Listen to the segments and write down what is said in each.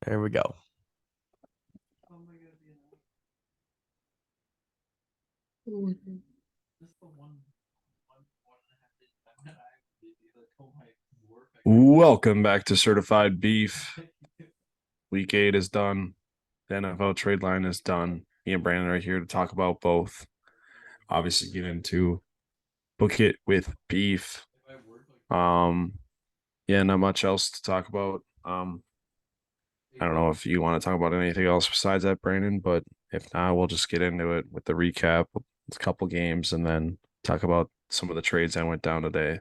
There we go. Welcome back to Certified Beef. Week 8 is done. The NFL trade line is done. Me and Brandon are here to talk about both. Obviously, get into book it with beef. Um, yeah, not much else to talk about. I don't know if you want to talk about anything else besides that, Brandon, but if not, we'll just get into it with the recap, a couple games, and then talk about some of the trades that went down today.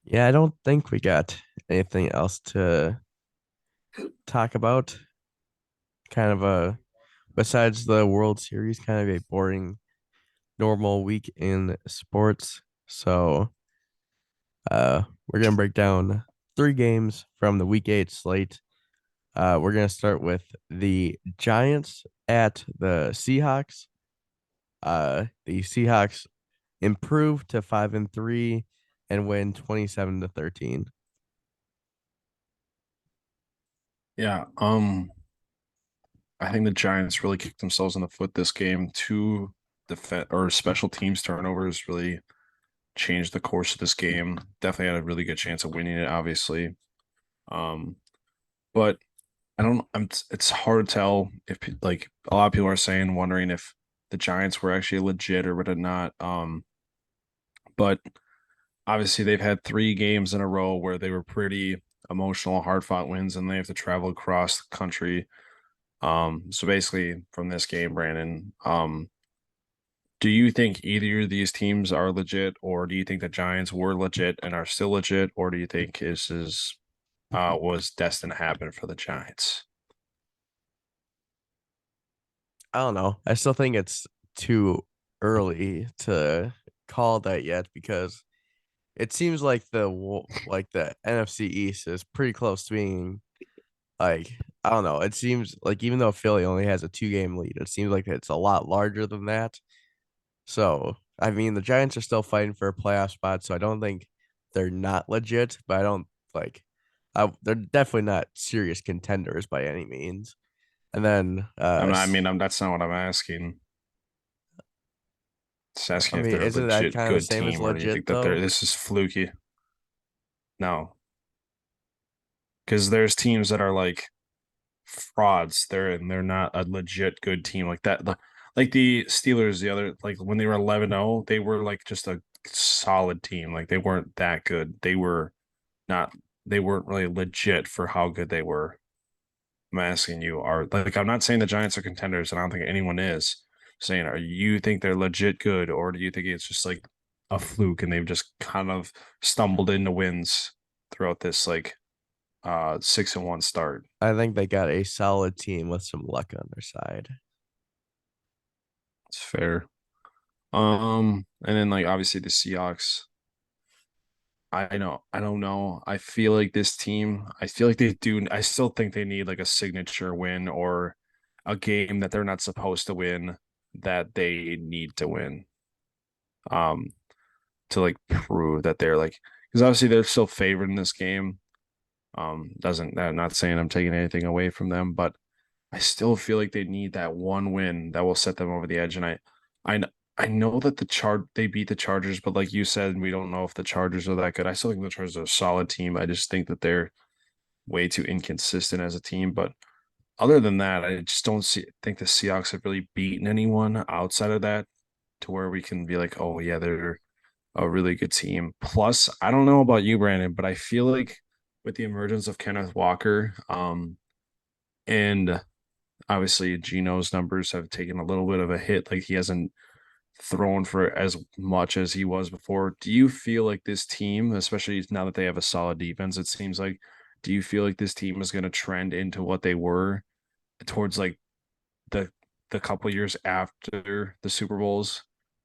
Yeah, I don't think we got anything else to talk about. Kind of besides the World Series, kind of a boring normal week in sports. So, we're gonna break down three games from the Week 8 slate. We're gonna start with the Giants at the Seahawks. The Seahawks improved to 5-3 and win 27-13. Yeah, I think the Giants really kicked themselves in the foot this game. Two defense or special teams turnovers really changed the course of this game. Definitely had a really good chance of winning it, obviously. Um, but I don't. It's hard to tell if like a lot of people are saying, wondering if the Giants were actually legit or whether not. But obviously they've had three games in a row where they were pretty emotional, hard fought wins, and they have to travel across the country. So basically from this game, Brandon, do you think either of these teams are legit, or do you think the Giants were legit and are still legit, or do you think this is was destined to happen for the Giants? I don't know. I still think it's too early to call that yet because it seems like the NFC East is pretty close to being like I don't know. It seems like even though Philly only has a 2-game lead, it seems like it's a lot larger than that. So I mean, the Giants are still fighting for a playoff spot, so I don't think they're not legit, but I don't like. They're definitely not serious contenders by any means. And then, That's not what I'm asking. Just I asking if mean, they're a isn't that legit kind of the good same as team, or do you think legit that though? this is fluky? No, because there's teams that are like frauds. They're not a legit good team like that. Like the Steelers, the other like when they were 11-0, they were like just a solid team. Like they weren't that good. Not they weren't really legit for how good they were. I'm asking you, are like I'm not saying the Giants are contenders, and I don't think anyone is. I'm saying, are you think they're legit good, or do you think it's just like a fluke and they've just kind of stumbled into wins throughout this like 6-1 start? I think they got a solid team with some luck on their side. It's fair. And then like obviously the Seahawks. I don't know. I feel like this team, I feel like they do. I still think they need like a signature win or a game that they're not supposed to win that they need to win. Um, to like prove that they're like, because obviously they're still favored in this game. Doesn't I'm not saying I'm taking anything away from them, but I still feel like they need that one win that will set them over the edge. And I, I know that they beat the Chargers, but like you said, we don't know if the Chargers are that good. I still think the Chargers are a solid team. I just think that they're way too inconsistent as a team. But other than that, I just don't think the Seahawks have really beaten anyone outside of that to where we can be like, oh yeah, they're a really good team. Plus, I don't know about you, Brandon, but I feel like with the emergence of Kenneth Walker, and obviously Gino's numbers have taken a little bit of a hit. Like he hasn't thrown for as much as he was before. Do you feel like this team, especially now that they have a solid defense, it seems like, do you feel like this team is going to trend into what they were towards like the the couple years after the Super Bowls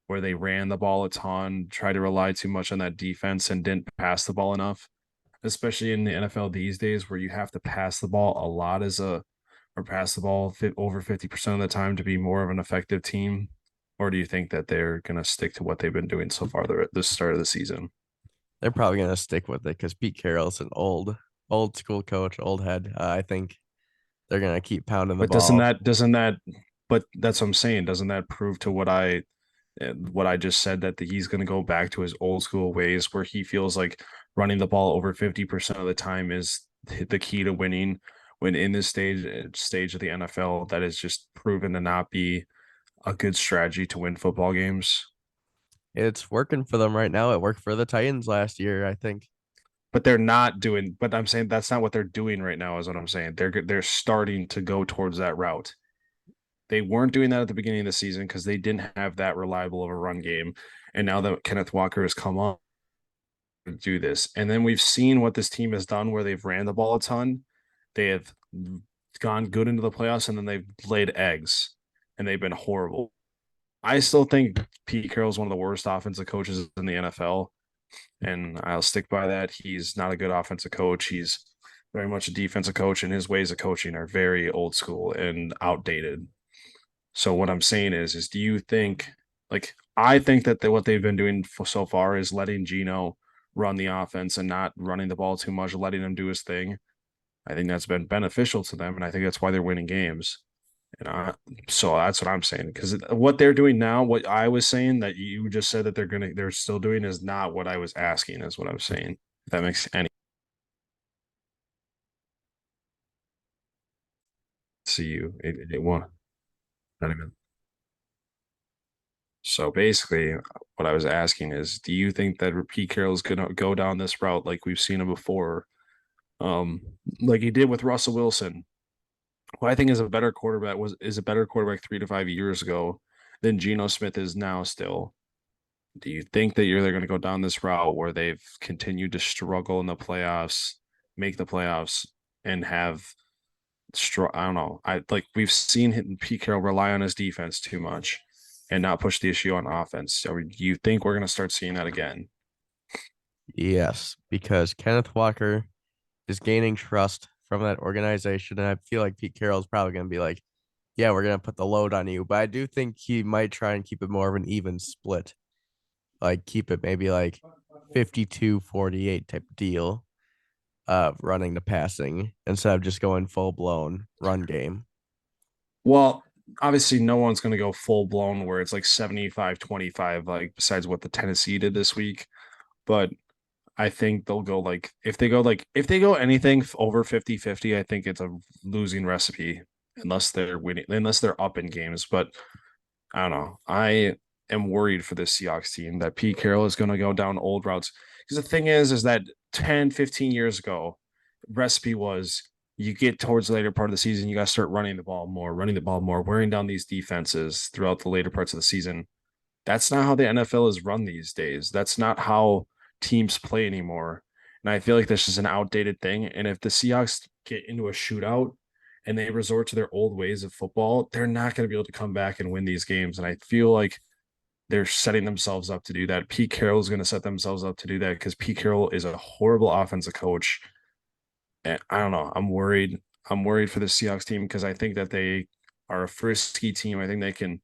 where they ran the ball a ton, tried to rely too much on that defense and didn't pass the ball enough, especially in the NFL these days where you have to pass the ball a lot or pass the ball over 50% of the time to be more of an effective team? Or do you think that they're going to stick to what they've been doing so far at the start of the season? They're probably gonna stick with it because Pete Carroll's an old school coach, old head. I think they're gonna keep pounding the But ball. but that's what I'm saying. Doesn't that prove to what I just said that he's going to go back to his old school ways where he feels like running the ball over 50% of the time is the key to winning when in this stage of the NFL that is just proven to not be a good strategy to win football games. It's working for them right now. It worked for the Titans last year, I think. But they're not doing but I'm saying that's not what they're doing right now is what I'm saying. They're starting to go towards that route. They weren't doing that at the beginning of the season because they didn't have that reliable of a run game. And now that Kenneth Walker has come on to do this, and then we've seen what this team has done where they've ran the ball a ton. They have gone good into the playoffs and then they've laid eggs and they've been horrible. I still think Pete Carroll is one of the worst offensive coaches in the NFL, and I'll stick by that. He's not a good offensive coach. He's very much a defensive coach, and his ways of coaching are very old school and outdated. So what I'm saying is do you think like I think that what they've been doing so far is letting Gino run the offense and not running the ball too much, letting him do his thing. I think that's been beneficial to them, and I think that's why they're winning games. And so that's what I'm saying because what they're doing now, what I was saying that you just said that they're still doing is not what I was asking. Is what I'm saying. If that makes any see you it won't not even. So basically, what I was asking is, do you think that Pete Carroll is going to go down this route like we've seen him before, um, like he did with Russell Wilson, who I think is a better quarterback 3 to 5 years ago than Geno Smith is now still. Do you think that they're going to go down this route where they've continued to struggle in the playoffs, make the playoffs, and have I don't know. I like we've seen Pete Carroll rely on his defense too much and not push the issue on offense. So do you think we're going to start seeing that again? Yes, because Kenneth Walker is gaining trust from that organization, and I feel like Pete Carroll is probably going to be like, "Yeah, we're going to put the load on you," but I do think he might try and keep it more of an even split, like keep it maybe like 52-48 type deal of running to passing instead of just going full blown run game. Well, obviously no one's going to go full blown where it's like 75-25 like besides what the Tennessee did this week, but I think they'll go like if they go anything over 50-50, I think it's a losing recipe unless they're up in games, but I don't know. I am worried for this Seahawks team that Pete Carroll is going to go down old routes. Because the thing is that 10, 15 years ago, recipe was you get towards the later part of the season, you got to start running the ball more, wearing down these defenses throughout the later parts of the season. That's not how the NFL is run these days. That's not how teams play anymore. And I feel like this is an outdated thing. And if the Seahawks get into a shootout and they resort to their old ways of football, they're not going to be able to come back and win these games. And I feel like they're setting themselves up to do that. Pete Carroll is going to set themselves up to do that because Pete Carroll is a horrible offensive coach. And I don't know. I'm worried. I'm worried for the Seahawks team because I think that they are a frisky team. I think they can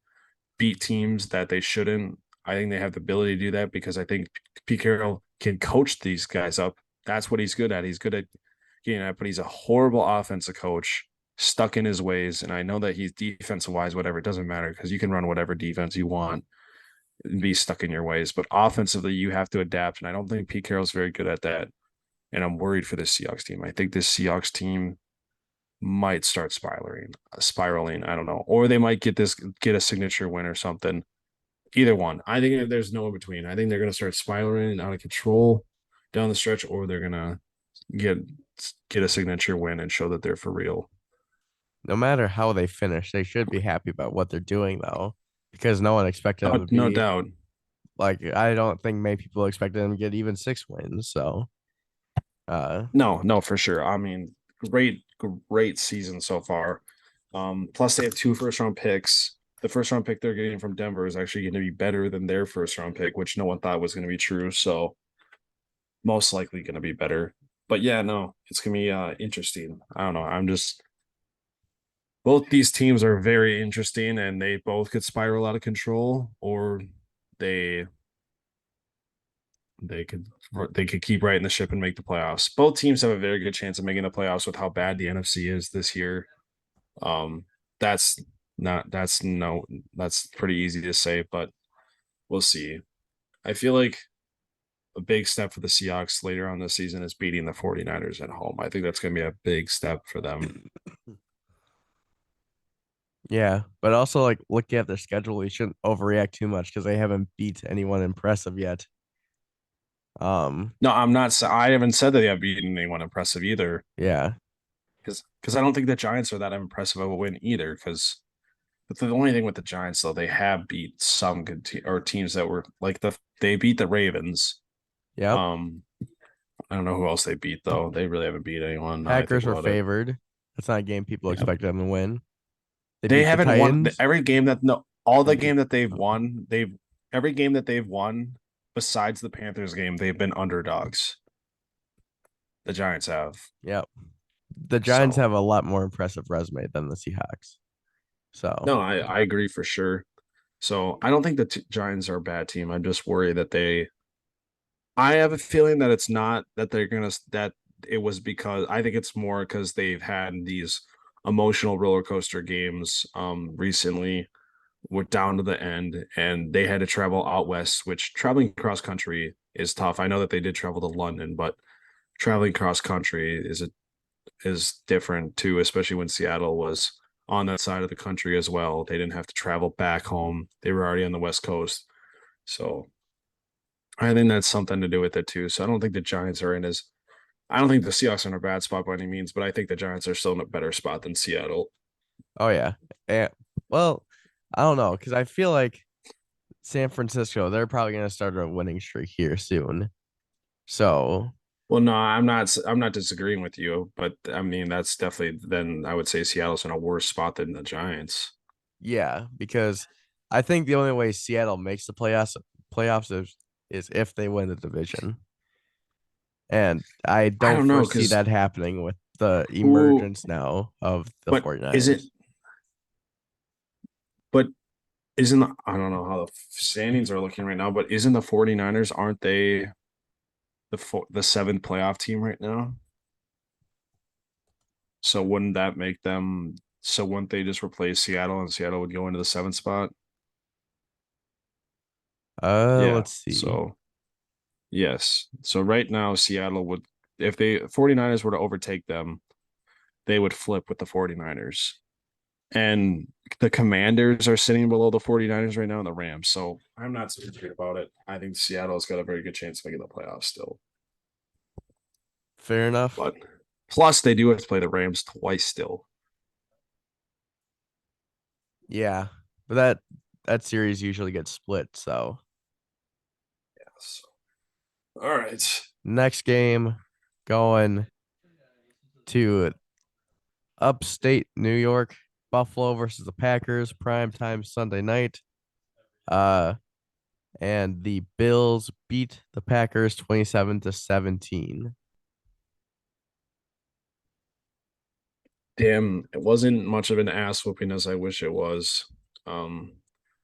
beat teams that they shouldn't. I think they have the ability to do that because I think Pete Carroll can coach these guys up. That's what he's good at. He's good at getting at, but he's a horrible offensive coach, stuck in his ways. And I know that he's defensive wise, whatever, it doesn't matter because you can run whatever defense you want and be stuck in your ways. But offensively, you have to adapt. And I don't think Pete Carroll's very good at that. And I'm worried for this Seahawks team. I think this Seahawks team might start spiraling. I don't know, or they might get a signature win or something. Either one. I think there's no in between. I think they're going to start spiraling out of control down the stretch, or they're going to get get a signature win and show that they're for real. No matter how they finish, they should be happy about what they're doing though, because no one expected them No, to no be doubt. like I don't think many people expected them to get even 6 wins. So No, no, for sure. I mean, great season so far. Plus they have two first round picks. The first round pick they're getting from Denver is actually going to be better than their first round pick, which no one thought was going to be true. So most likely going to be better. But yeah, no, it's going to be interesting. I don't know. I'm just both these teams are very interesting and they both could spiral out of control or they they could they could keep righting the ship and make the playoffs. Both teams have a very good chance of making the playoffs with how bad the NFC is this year. Um, that's not that's no that's pretty easy to say, but we'll see. I feel like a big step for the Seahawks later on this season is beating the 49ers at home. I think that's going to be a big step for them. Yeah, but also like looking at their schedule, we shouldn't overreact too much because they haven't beat anyone impressive yet. Um, No, I'm not. I haven't said that they have beaten anyone impressive either, yeah, because I don't think the Giants are that impressive of a win either. Because the only thing with the Giants though, they have beat some good or teams that were like they beat the Ravens. yep. Um, I don't know who else they beat though. They really haven't beat anyone. Now that I think Packers were about it. favored. That's not a game people Yeah, expected them to win. They they beat the haven't won Titans. every game that no all They the beat game that they've won. They've every game that they've won besides the Panthers game, they've been underdogs. The Giants have. yep. The Giants So have a lot more impressive resume than the Seahawks. So no, I agree for sure. So I don't think the Giants are a bad team. I'm just worried that they. I have a feeling that it's not that they're gonna that it was because I think it's more because they've had these emotional roller coaster games recently with down to the end and they had to travel out west, which traveling cross country is tough. I know that they did travel to London, but traveling cross country is different too, especially when Seattle was on that side of the country as well. They didn't have to travel back home. They were already on the West Coast. So I think that's something to do with it too. So I don't think the Giants are in as I don't think the Seahawks are in a bad spot by any means, but I think the Giants are still in a better spot than Seattle. oh yeah. And well, I don't know because I feel like San Francisco, they're probably gonna start a winning streak here soon. So Well, no, I'm not disagreeing with you, but I mean that's definitely then I would say Seattle's in a worse spot than the Giants. yeah, because I think the only way Seattle makes the playoffs is if they win the division. And I I don't don't know foresee because that happening with the who emergence now of the but is it 49ers. but isn't I don't know how the standings are looking right now, but isn't the 49ers aren't they the seventh playoff team right now? So wouldn't that make them so wouldn't they just replace Seattle and Seattle would go into the seventh spot? Yeah. Let's see. So yes. So right now Seattle would if they 49ers were to overtake them, they would flip with the 49ers. And the Commanders are sitting below the 49ers right now and the Rams. So I'm not so worried about it. I think Seattle's got a very good chance of making the playoffs still. Fair enough. But plus they do have to play the Rams twice still. Yeah, but that series usually gets split. So Yes. All right. next game, going to upstate New York, Buffalo versus the Packers, prime time Sunday night. Uh, and the Bills beat the Packers 27-17. Damn, it wasn't much of an ass whooping as I wish it was. Um,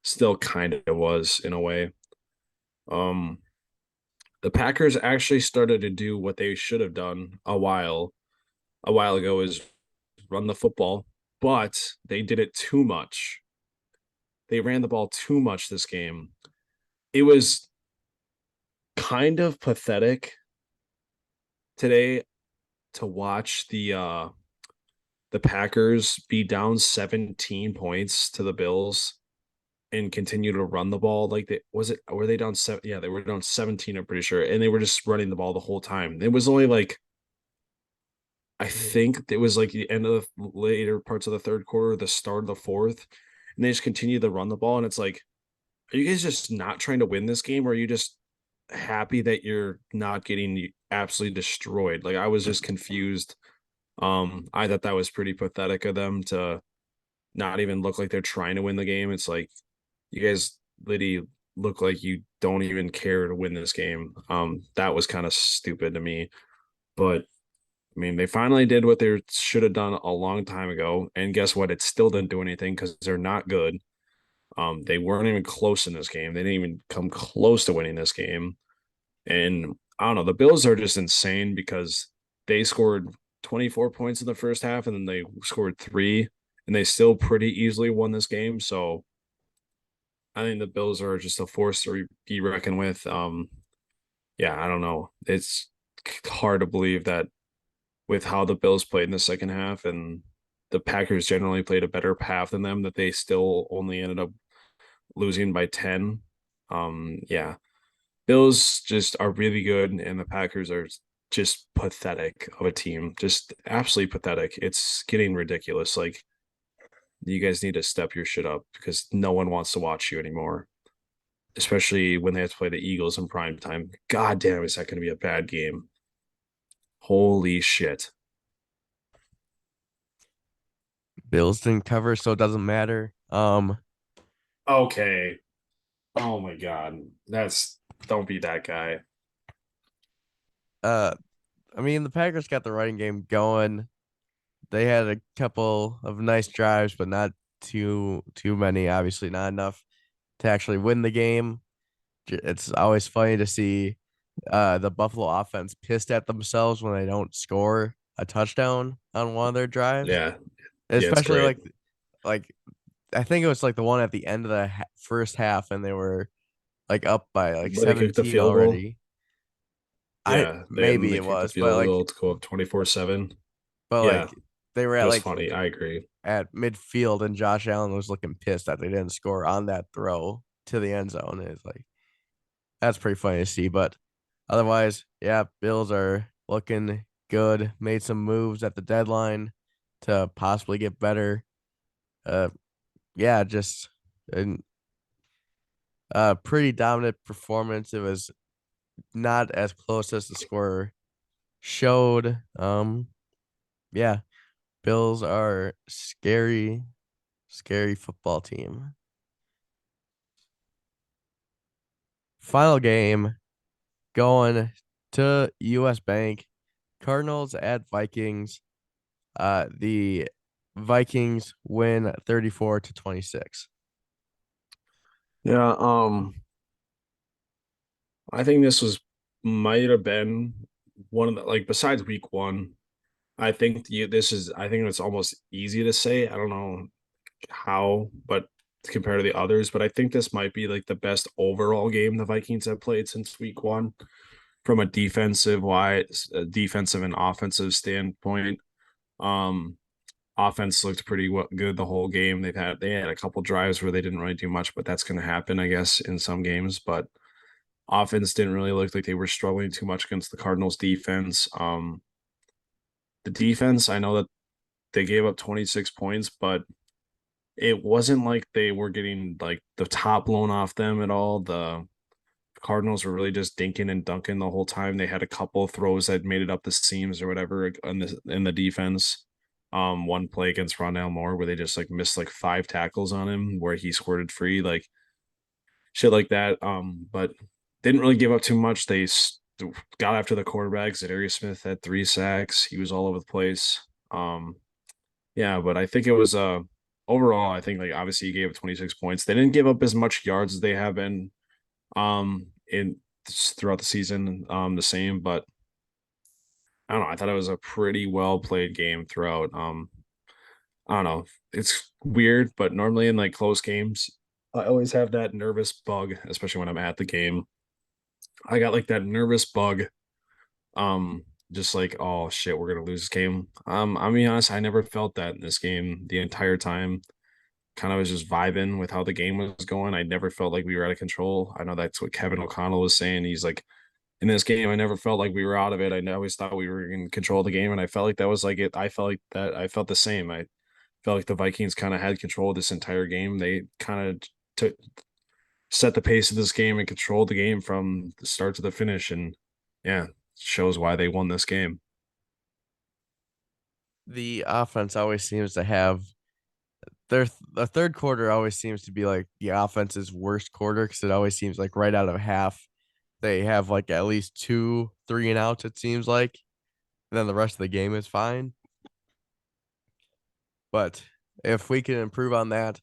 Still kind of was in a way. Um, the Packers actually started to do what they should have done a while ago is run the football, but they did it too much. They ran the ball too much this game. It was kind of pathetic today to watch the Packers be down 17 points to the Bills and continue to run the ball like they was it were they down seven? Yeah, they were down 17, I'm pretty sure. And they were just running the ball the whole time. It was only like I think it was like the end of the later parts of the third quarter, the start of the fourth, and they just continue to run the ball. And it's like, are you guys just not trying to win this game, or are you just happy that you're not getting absolutely destroyed? Like I was just confused. I thought that was pretty pathetic of them to not even look like they're trying to win the game. It's like you guys literally look like you don't even care to win this game. That was kind of stupid to me. But I mean, they finally did what they should have done a long time ago. And guess what? It still didn't do anything because they're not good. They weren't even close in this game. They didn't even come close to winning this game. And I don't know, the Bills are just insane because they scored 24 points in the first half and then they scored three and they still pretty easily won this game. So I think the Bills are just a force to be reckoned with. Yeah, I don't know. It's hard to believe that with how the Bills played in the second half and the Packers generally played a better half than them, that they still only ended up losing by 10. Yeah, Bills just are really good, and the Packers are just pathetic of a team. Just absolutely pathetic. It's getting ridiculous. Like, you guys need to step your shit up because no one wants to watch you anymore, especially when they have to play the Eagles in prime time. God damn, is that going to be a bad game? Holy shit. Bills didn't cover, so it doesn't matter. Okay. Oh my God. Don't be that guy. Uh, I mean, the Packers got the running game going. They had a couple of nice drives, but not too many. Obviously, not enough to actually win the game. It's always funny to see the Buffalo offense pissed at themselves when they don't score a touchdown on one of their drives, Yeah. Yeah, it's especially great. like I think it was like the one at the end of the first half, and they were like up by like Where they kicked the 17 field goal. already. I Yeah. maybe They it kicked the was, field goal to go up 24-7. but Yeah. like they were It at was like funny. I agree. at midfield, and Josh Allen was looking pissed that they didn't score on that throw to the end zone. It's like that's pretty funny to see, but otherwise, yeah, Bills are looking good. Made some moves at the deadline to possibly get better. Uh, yeah, just a pretty dominant performance. It was not as close as the score showed. Yeah, Bills are scary football team. Final game going to US Bank. Cardinals at Vikings. The Vikings win 34-26. Yeah, I think this was might have been one of the like besides week one. I think it's almost easy to say. I don't know how, but compared to the others, but I think this might be like the best overall game the Vikings have played since week one from a defensive and offensive standpoint. Um, Offense looked pretty good the whole game. They had a couple drives where they didn't really do much, but that's going to happen, I guess, in some games. But offense didn't really look like they were struggling too much against the Cardinals defense. The defense, I know that they gave up 26 points, but it wasn't like they were getting like the top blown off them at all. The Cardinals were really just dinking and dunking the whole time. They had a couple of throws that made it up the seams or whatever in the defense. One play against Rondale Moore where they just like missed like five tackles on him where he squirted free, like shit like that. But didn't really give up too much. They got after the quarterbacks. Darius Smith had three sacks. He was all over the place. Um, yeah, but I think it was overall, I think like obviously he gave up 26 points. They didn't give up as much yards as they have been in throughout the season, the same, but I don't know. I thought it was a pretty well played game throughout. I don't know. It's weird, but normally in like close games, I always have that nervous bug, especially when I'm at the game. I got like that nervous bug. Um, just like, oh shit, we're gonna lose this game. I'll be honest, I never felt that in this game the entire time. Kind of was just vibing with how the game was going. I never felt like we were out of control. I know that's what Kevin O'Connell was saying. He's like, in this game, I never felt like we were out of it. I always thought we were in control of the game, and I felt like that was like it. I felt like that. I felt the same. I felt like the Vikings kind of had control of this entire game. They kind of took set the pace of this game and controlled the game from the start to the finish. And yeah, shows why they won this game. The offense always seems to have the third quarter always seems to be like the offense's worst quarter because it always seems like right out of half they have like at least two three and outs, it seems like, and then the rest of the game is fine. But if we can improve on that,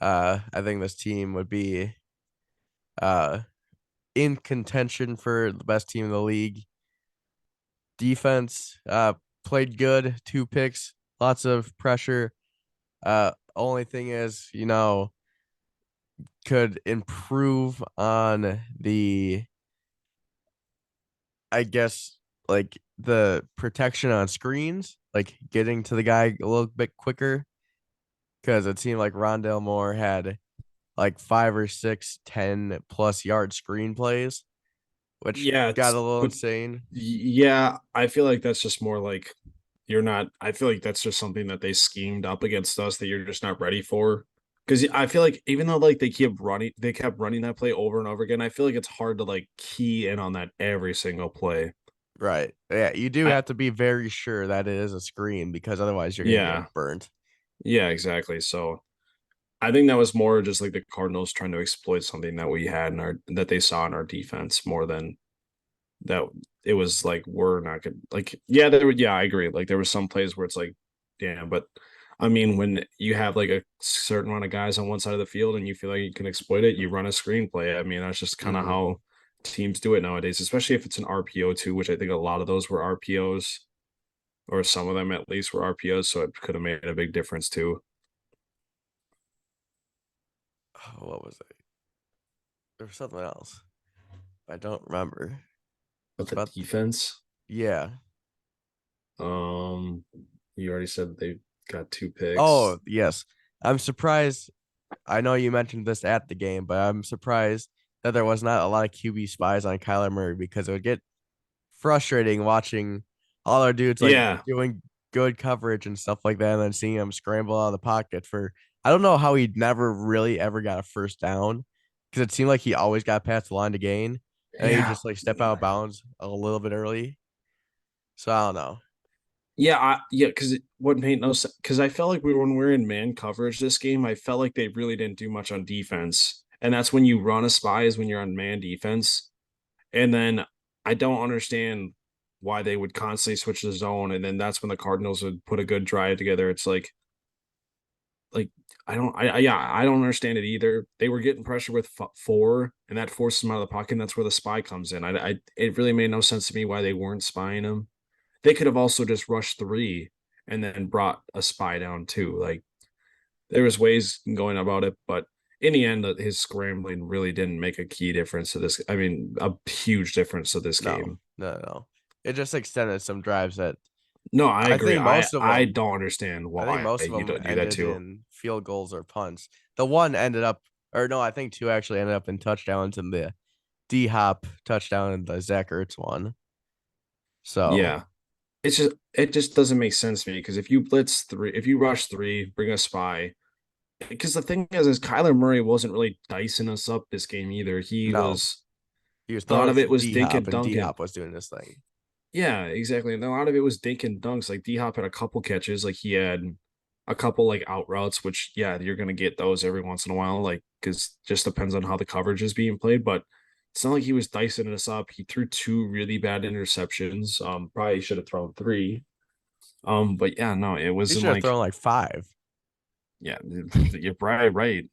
I think this team would be uh in contention for the best team in the league. Defense played good, 2 picks, lots of pressure. Only thing is, could improve on the, I guess, like the protection on screens, like getting to the guy a little bit quicker. Because it seemed like Rondale Moore had like 5 or 6 10+ yard screenplays, which Yeah, got a little but insane. yeah, I feel like that's just more like you're not. I feel like that's just something that they schemed up against us that you're just not ready for. Because I feel like even though like they kept running that play over and over again. I feel like it's hard to like key in on that every single play. Right. Yeah, you do I have to be very sure that it is a screen because otherwise you're gonna yeah, get burnt. yeah, exactly. So I think that was more just like the Cardinals trying to exploit something that we had in our that they saw in our defense more than that it was like we're not good. Like, yeah, there were I agree. Like there were some plays where it's like, damn, but I mean, when you have like a certain amount of guys on one side of the field and you feel like you can exploit it, you run a screenplay. I mean, that's just kind of Mm-hmm. how teams do it nowadays, especially if it's an RPO too, which I think a lot of those were RPOs, or some of them at least were RPOs, so it could have made a big difference too. Oh, what was it? There was something else. I don't remember. But the But defense, yeah. um, you already said they got 2 picks. Oh, yes. I'm surprised. I know you mentioned this at the game, but I'm surprised that there was not a lot of QB spies on Kyler Murray because it would get frustrating watching all our dudes like Yeah, doing good coverage and stuff like that, and then seeing him scramble out of the pocket for I don't know how he never really ever got a first down because it seemed like he always got past the line to gain, and then he yeah. just like step out of bounds a little bit early. So I don't know. Yeah, because what made no sense, because I felt like when we were in man coverage this game, I felt like they really didn't do much on defense. And that's when you run a spy is when you're on man defense. And then I don't understand why they would constantly switch the zone. And then that's when the Cardinals would put a good drive together. It's like I don't understand it either. They were getting pressure with four, and that forces them out of the pocket. And that's where the spy comes in. It really made no sense to me why they weren't spying him. They could have also just rushed three and then brought a spy down too. Like there was ways going about it, but in the end, his scrambling really didn't make a key difference to this. I mean, a huge difference to this No, game. no, no. It just extended some drives that No, I I agree. think most of I them don't understand I think why most of you them don't do that ended too. in field goals or punts. The one ended up, or no, I think two actually ended up in touchdowns, and the D Hop touchdown and the Zach Ertz one. So Yeah, it just doesn't make sense to me because if you rush three, bring a spy. Because the thing is Kyler Murray wasn't really dicing us up this game either. no, he was A throwing lot it of it to was D dink Hop, and and D dunking. Hop was doing this thing. Yeah, exactly. And a lot of it was dink and dunks. Like D Hop had a couple catches. Like he had a couple like out routes, which yeah, you're gonna get those every once in a while. Like because just depends on how the coverage is being played. But it's not like he was dicing us up. He threw 2 really bad interceptions. Probably should have thrown three. But yeah, no, it He wasn't should have like thrown like five. yeah, you're right.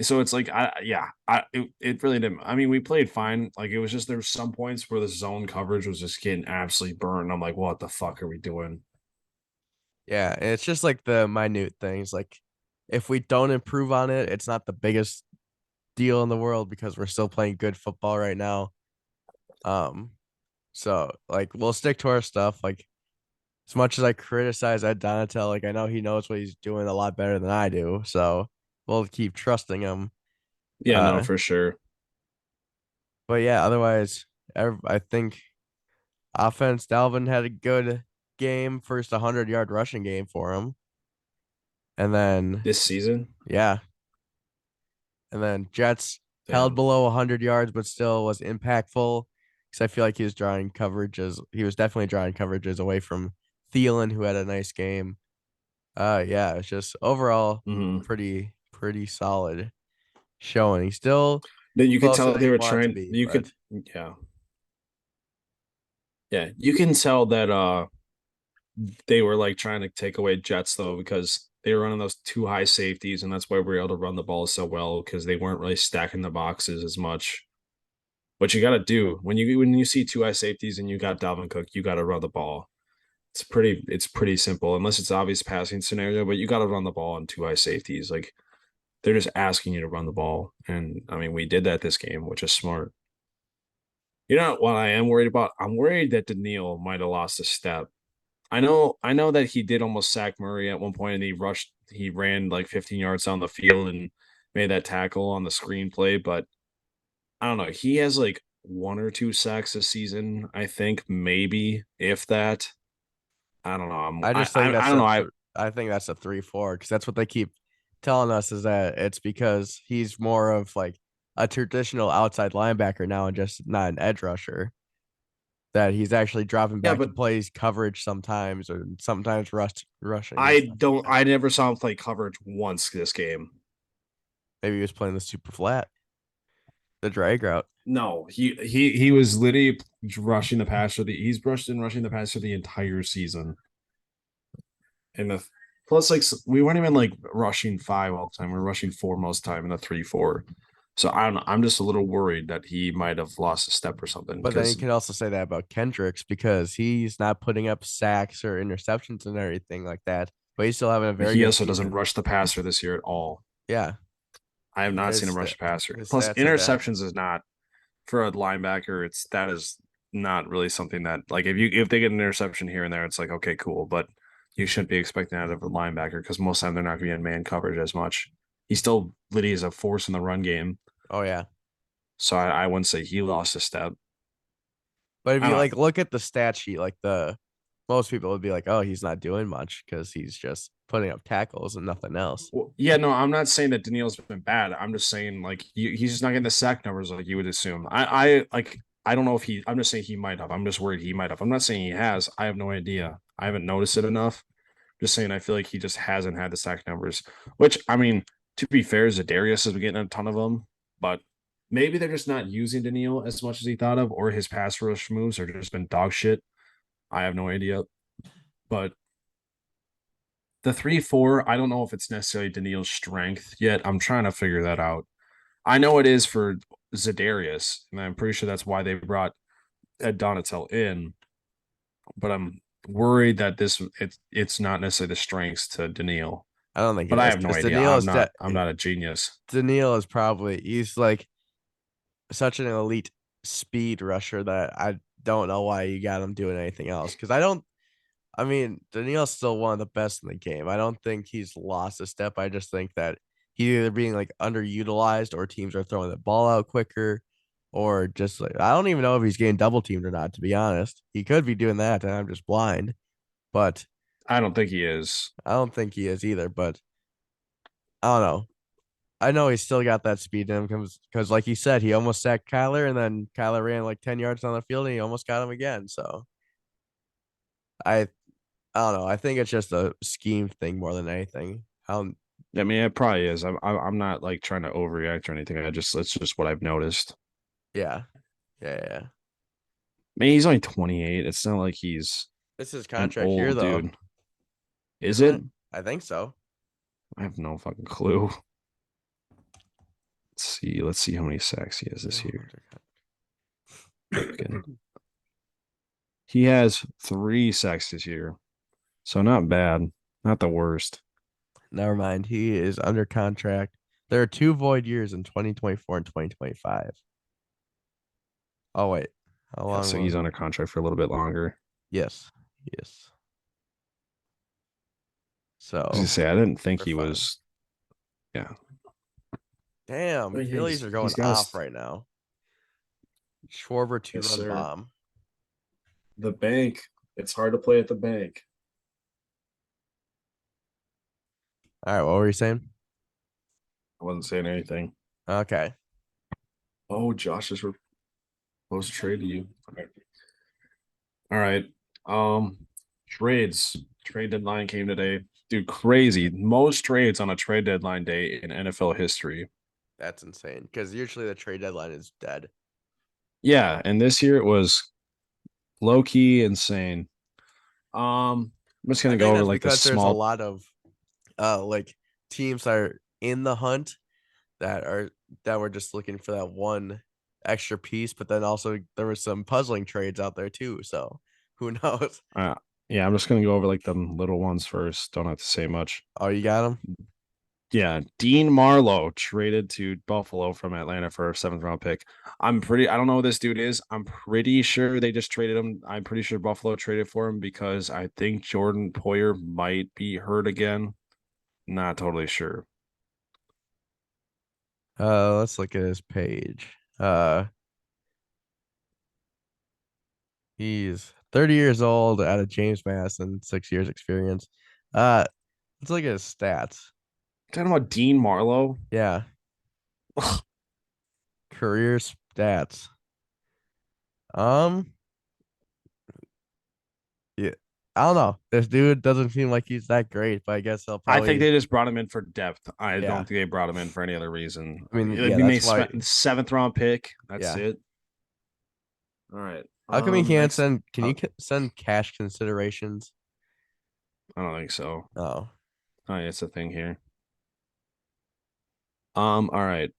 So it's like it really didn't. I mean, we played fine. Like it was just there were some points where the zone coverage was just getting absolutely burned. I'm like, what the fuck are we doing? Yeah, and it's just like the minute things. Like if we don't improve on it, it's not the biggest deal in the world because we're still playing good football right now. Um, so like we'll stick to our stuff. Like as much as I criticize Ed Donatel, like I know he knows what he's doing a lot better than I do. So we'll keep trusting him. Yeah, no, Uh, for sure. but yeah, otherwise, I think offense. Dalvin had a good game, first 100-yard rushing game for him, and then This season, yeah, and then Jets held damn. below 100 yards, but still was impactful because I feel like he was drawing coverages. He was definitely drawing coverages away from Thielen, who had a nice game. Yeah, it's just overall Hmm. pretty solid showing. He's still Then you could closer tell than they you were want to trying. be, You could, but yeah, yeah. You can tell that they were like trying to take away Jets though because they were running those two high safeties, and that's why we were able to run the ball so well because they weren't really stacking the boxes as much. What you got to do when you see two eye safeties and you got Dalvin Cook, you got to run the ball. It's pretty simple unless it's obvious passing scenario, but you got to run the ball on two eye safeties. Like they're just asking you to run the ball, and I mean we did that this game, which is smart. You know what I am worried about? I'm worried that Daniil might have lost a step. I know that he did almost sack Murray at one point, and he ran like 15 yards down the field and made that tackle on the screenplay, but I don't know. He has like one or two sacks this season, I think, maybe if that. I don't know. I just think I don't know. I think that's a 3-4 because that's what they keep telling us is that it's because he's more of like a traditional outside linebacker now and just not an edge rusher. That he's actually dropping Yeah, back to but plays coverage sometimes or sometimes rushing and stuff like that. I never saw him play coverage once this game. Maybe he was playing the super flat, the drag route. No, he was literally rushing the passer. He's rushed and rushing the passer the entire season. And the plus, like we weren't even like rushing five all the time. We are rushing four most time in the 3-4. So I don't know. I'm just a little worried that he might have lost a step or something But then you because can also say that about Kendricks because he's not putting up sacks or interceptions and everything like that. But he's still having a very he good also doesn't season. rush the passer this year at all. Yeah, I have not seen his him rush the passer. his Plus, stats are bad. interceptions is not for a linebacker. That is not really something that like if they get an interception here and there, it's like okay, cool. But you shouldn't be expecting that of a linebacker because most of the time they're not going to be in man coverage as much. He still Liddy is a force in the run game, Oh yeah. so I wouldn't say he lost a step. But if I you don't know. like look at the stat sheet, like the most people would be like, "Oh, he's not doing much because he's just putting up tackles and nothing else." Well, yeah, no, I'm not saying that Daniil's been bad. I'm just saying like he's just not getting the sack numbers like you would assume. I don't know if he. I'm just saying he might have. I'm just worried he might have. I'm not saying he has. I have no idea. I haven't noticed it enough. Just saying I feel like he just hasn't had the sack numbers. Which I mean, to be fair, Zadarius has been getting a ton of them, but maybe they're just not using Daniil as much as he thought of, or his pass rush moves are just been dog shit. I have no idea. But the 3-4, I don't know if it's necessarily Daniil's strength yet. I'm trying to figure that out. I know it is for Zadarius, and I'm pretty sure that's why they brought Ed Donatel in. But I'm worried that it's not necessarily the strengths to Daniil. I don't think it But I is have no because idea. I'm not a genius. Daniil is probably he's like such an elite speed rusher that I don't know why you got him doing anything else. Because I don't. I mean, Daniil's still one of the best in the game. I don't think he's lost a step. I just think that he's either being like underutilized or teams are throwing the ball out quicker, or just like I don't even know if he's getting double teamed or not. To be honest, he could be doing that, and I'm just blind. But I don't think he is. I don't think he is either. But I don't know. I know he's still got that speed in him because, like he said, he almost sacked Kyler, and then Kyler ran like 10 yards down the field, and he almost got him again. So I, I don't know. I think it's just a scheme thing more than anything. How, I mean, it probably is. I'm not like trying to overreact or anything. It's just what I've noticed. yeah, yeah, yeah. I mean, he's only 28. It's not like he's This is an contract year old though, dude. Is isn't it? it? I think so. I have no fucking clue. Let's see. Let's see how many sacks he has this year. Okay. He has 3 sacks this year. So not bad. Not the worst. Never mind. He is under contract. There are two void years in 2024 and 2025. Oh wait, how Yeah, long so will? he's under contract for a little bit longer. Yes, yes. I was gonna So say I didn't think we're he fine. was. Yeah. Damn, But yeah, Phillies are going he's got off right now. Schwarber two yes, run sir. bomb. The bank. It's hard to play at the bank. All right, what were you saying? I wasn't saying anything. Okay. Oh, Josh is supposed to trade to you. All right. Um, trades. Trade deadline came today. Dude, crazy. Most trades on a trade deadline day in NFL history. That's insane because usually the trade deadline is dead. Yeah, and this year it was low key insane. I'm just I gonna go think over that's like the because there's a small. lot of like teams that are in the hunt that are that were just looking for that one. extra piece, but then also there was some puzzling trades out there too. So who knows? Uh, yeah, I'm just gonna go over like the little ones first. Don't have to say much. Oh, you got him? Yeah, Dean Marlowe traded to Buffalo from Atlanta for a seventh round pick. I don't know who this dude is. I'm pretty sure they just traded him. I'm pretty sure Buffalo traded for him because I think Jordan Poyer might be hurt again. Not totally sure. Let's look at his page. He's 30 years old out of James Madison, 6 years experience. Uh, let's look at his stats. Talking about Dean Marlowe. Yeah, career stats. Um, yeah, I don't know. This dude doesn't seem like he's that great, but I guess he'll I think probably, they just brought him in for depth. I yeah. don't think they brought him in for any other reason. I mean, I yeah, mean, they that's why. spent seventh round pick. That's Yeah. it. All right. How come you can't Next. send? Can you send cash considerations? I don't think so. Oh, Oh, yeah, it's a thing here. All right.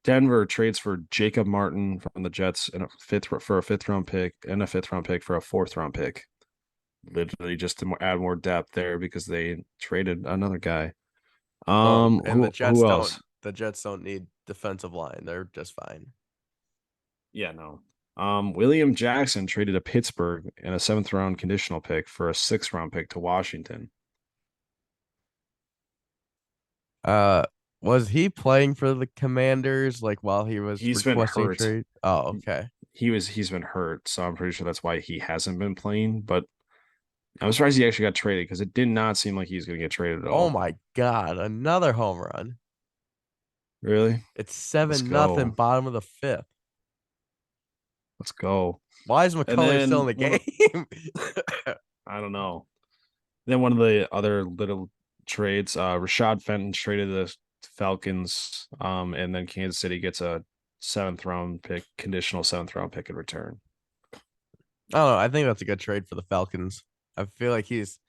Denver trades for Jacob Martin from the Jets and a fifth round pick and a fifth round pick for a fourth round pick. Literally just to add more depth there because they traded another guy. well, and the Jets Who don't. else? The Jets don't need defensive line. They're just fine. Yeah, no. William Jackson traded to Pittsburgh and a seventh round conditional pick for a sixth round pick to Washington. Uh, was he playing for the Commanders like while he was He's been requesting hurt. trade? Oh, okay. He's been hurt, so I'm pretty sure that's why he hasn't been playing. But I'm surprised he actually got traded because it did not seem like he's going to get traded at Oh all. my God, another home run. Really? It's Let's 7-0, go. bottom of the fifth. Let's go. Why is And McCullers still in then the game? I don't know. Then one of the other little trades, Rashad Fenton traded the Falcons, and then Kansas City gets a seventh round pick, conditional seventh round pick in return. I don't know. I think that's a good trade for the Falcons. I feel like he's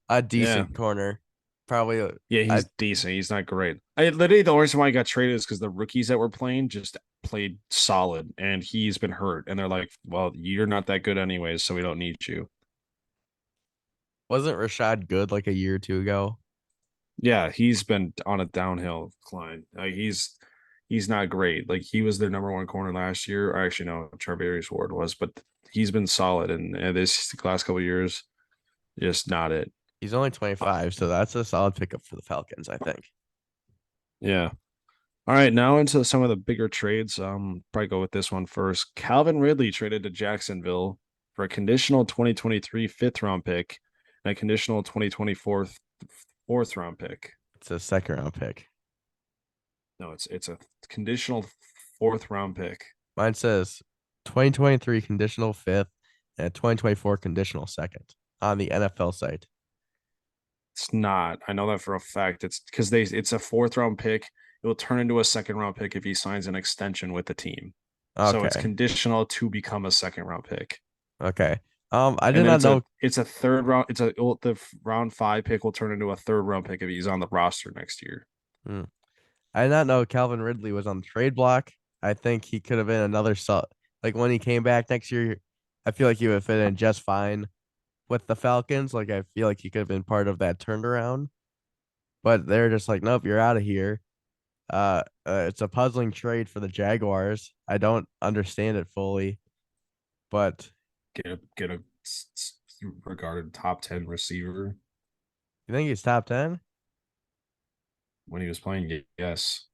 a Yeah. decent corner. Probably, Yeah, I he's decent. He's not great. Literally the only reason why he got traded is because the rookies that were playing just played solid, and he's been hurt. And they're like, "Well, you're not that good anyways, so we don't need you." wasn't Rashad good like a year or two ago. Yeah, he's been on a downhill climb. He's not great. Like he was their number one corner last year. Or actually, no, Charvarius Ward was, but he's been solid. And this last couple of years, just not it. He's only Uh, 25, so that's a solid pickup for the Falcons, I think. yeah. All right, now into some of the bigger trades. Probably go with this one first. Calvin Ridley traded to Jacksonville for a conditional 2023 fifth round pick and a conditional 2024 fourth round pick. It's a second round pick. No, it's a conditional fourth round pick. Mine says 2023 conditional fifth and 2024 conditional second on the NFL site. It's not. I know that for a fact. It's because it's a fourth round pick. It will turn into a second round pick if he signs an extension with the team. So it's Okay. conditional to become a second round pick. Okay. I And did then not know. it's a third round. The round five pick will turn into a third round pick if he's on the roster next year. Hmm. I did not know Calvin Ridley was on the trade block. I think he could have been another like when he came back next year. I feel like he would fit in just fine with the Falcons. Like I feel like he could have been part of that turnaround, but they're just like, nope, you're out of here. It's a puzzling trade for the Jaguars. I don't understand it fully, but Get a regarded top 10 receiver you think he's top 10 when he was playing. Yes.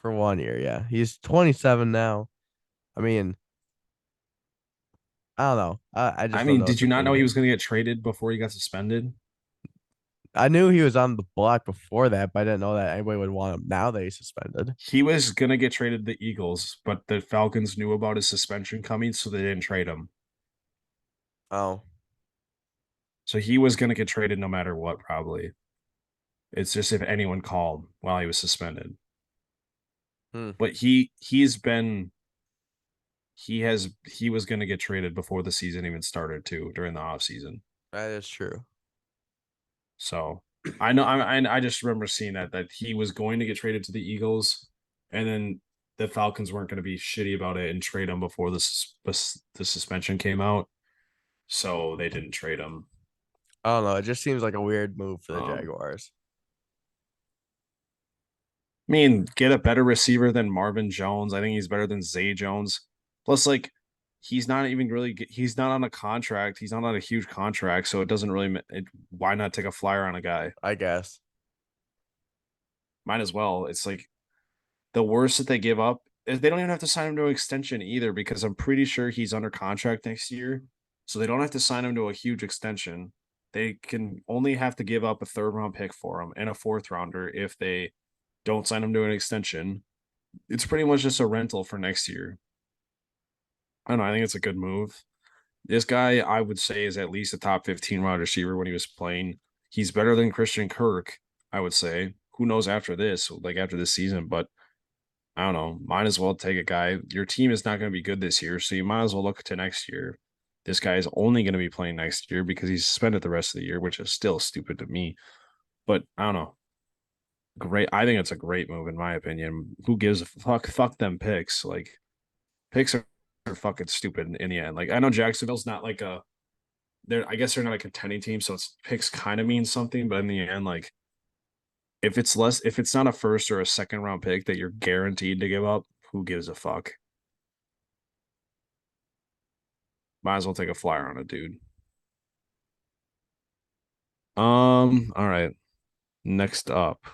for 1 year? Yeah, he's 27 now. I mean, I don't know. I I just don't mean, know what did to you not believe know he was in. going to get traded before he got suspended? I knew he was on the block before that, but I didn't know that anybody would want him now that he's suspended. He was going to get traded to the Eagles, but the Falcons knew about his suspension coming, so they didn't trade him. Oh, So he was going to get traded no matter what, probably. It's just if anyone called while he was suspended. hmm. But he was going to get traded before the season even started too during the off season. That is true. So I know I just remember seeing that he was going to get traded to the Eagles, and then the Falcons weren't going to be shitty about it and trade him before the suspension came out, so they didn't trade him. I don't know. It just seems like a weird move for the Um, Jaguars. I mean, get a better receiver than Marvin Jones. I think he's better than Zay Jones. Plus, like, he's not even really. He's not on a contract. He's not on a huge contract, so it doesn't really. Why not take a flyer on a guy? I guess. Might as well. It's like the worst that they give up is they don't even have to sign him to an extension either because I'm pretty sure he's under contract next year. So they don't have to sign him to a huge extension. They can only have to give up a third round pick for him and a fourth rounder if they don't sign him to an extension. It's pretty much just a rental for next year. I don't know. I think it's a good move. This guy, I would say, is at least a top 15 wide receiver when he was playing. He's better than Christian Kirk, I would say. Who knows after this, like after this season, but I don't know. Might as well take a guy. Your team is not going to be good this year, so you might as well look to next year. This guy is only going to be playing next year because he's suspended the rest of the year, which is still stupid to me. But I don't know. Great. I think it's a great move in my opinion. Who gives a fuck? Fuck them picks. Like picks are fucking stupid in the end. Like I know Jacksonville's not like a they're I guess they're not a contending team, so it's picks kind of means something, but in the end, like if it's not a first or a second round pick that you're guaranteed to give up, who gives a fuck? Might as well take a flyer on it, dude. All right. Next up,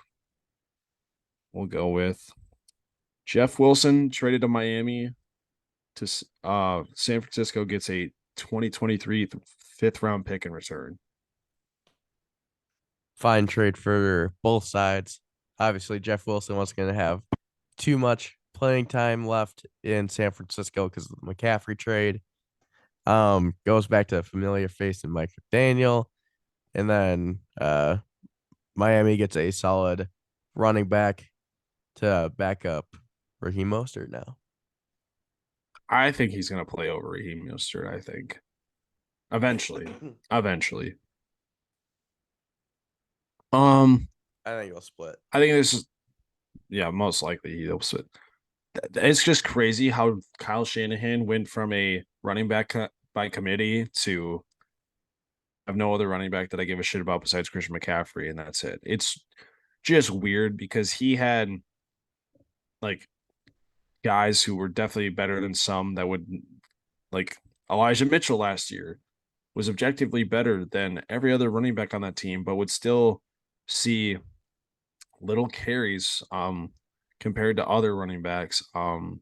we'll go with Jeff Wilson traded to Miami to San Francisco gets a 2023 fifth round pick in return. Fine trade for both sides. Obviously, Jeff Wilson wasn't going to have too much playing time left in San Francisco because of the McCaffrey trade. Goes back to a familiar face in Mike McDaniel. And then Miami gets a solid running back to back up Raheem Mostert now. I think he's gonna play over Raheem Mostert. I think eventually, eventually. Um, I think he'll split. I think this is yeah, most likely he'll sit. It's just crazy how Kyle Shanahan went from a running back by committee to have no other running back that I give a shit about besides Christian McCaffrey, and that's it. It's just weird because he had like guys who were definitely better than some that would like Elijah Mitchell last year was objectively better than every other running back on that team, but would still see little carries compared to other running backs. And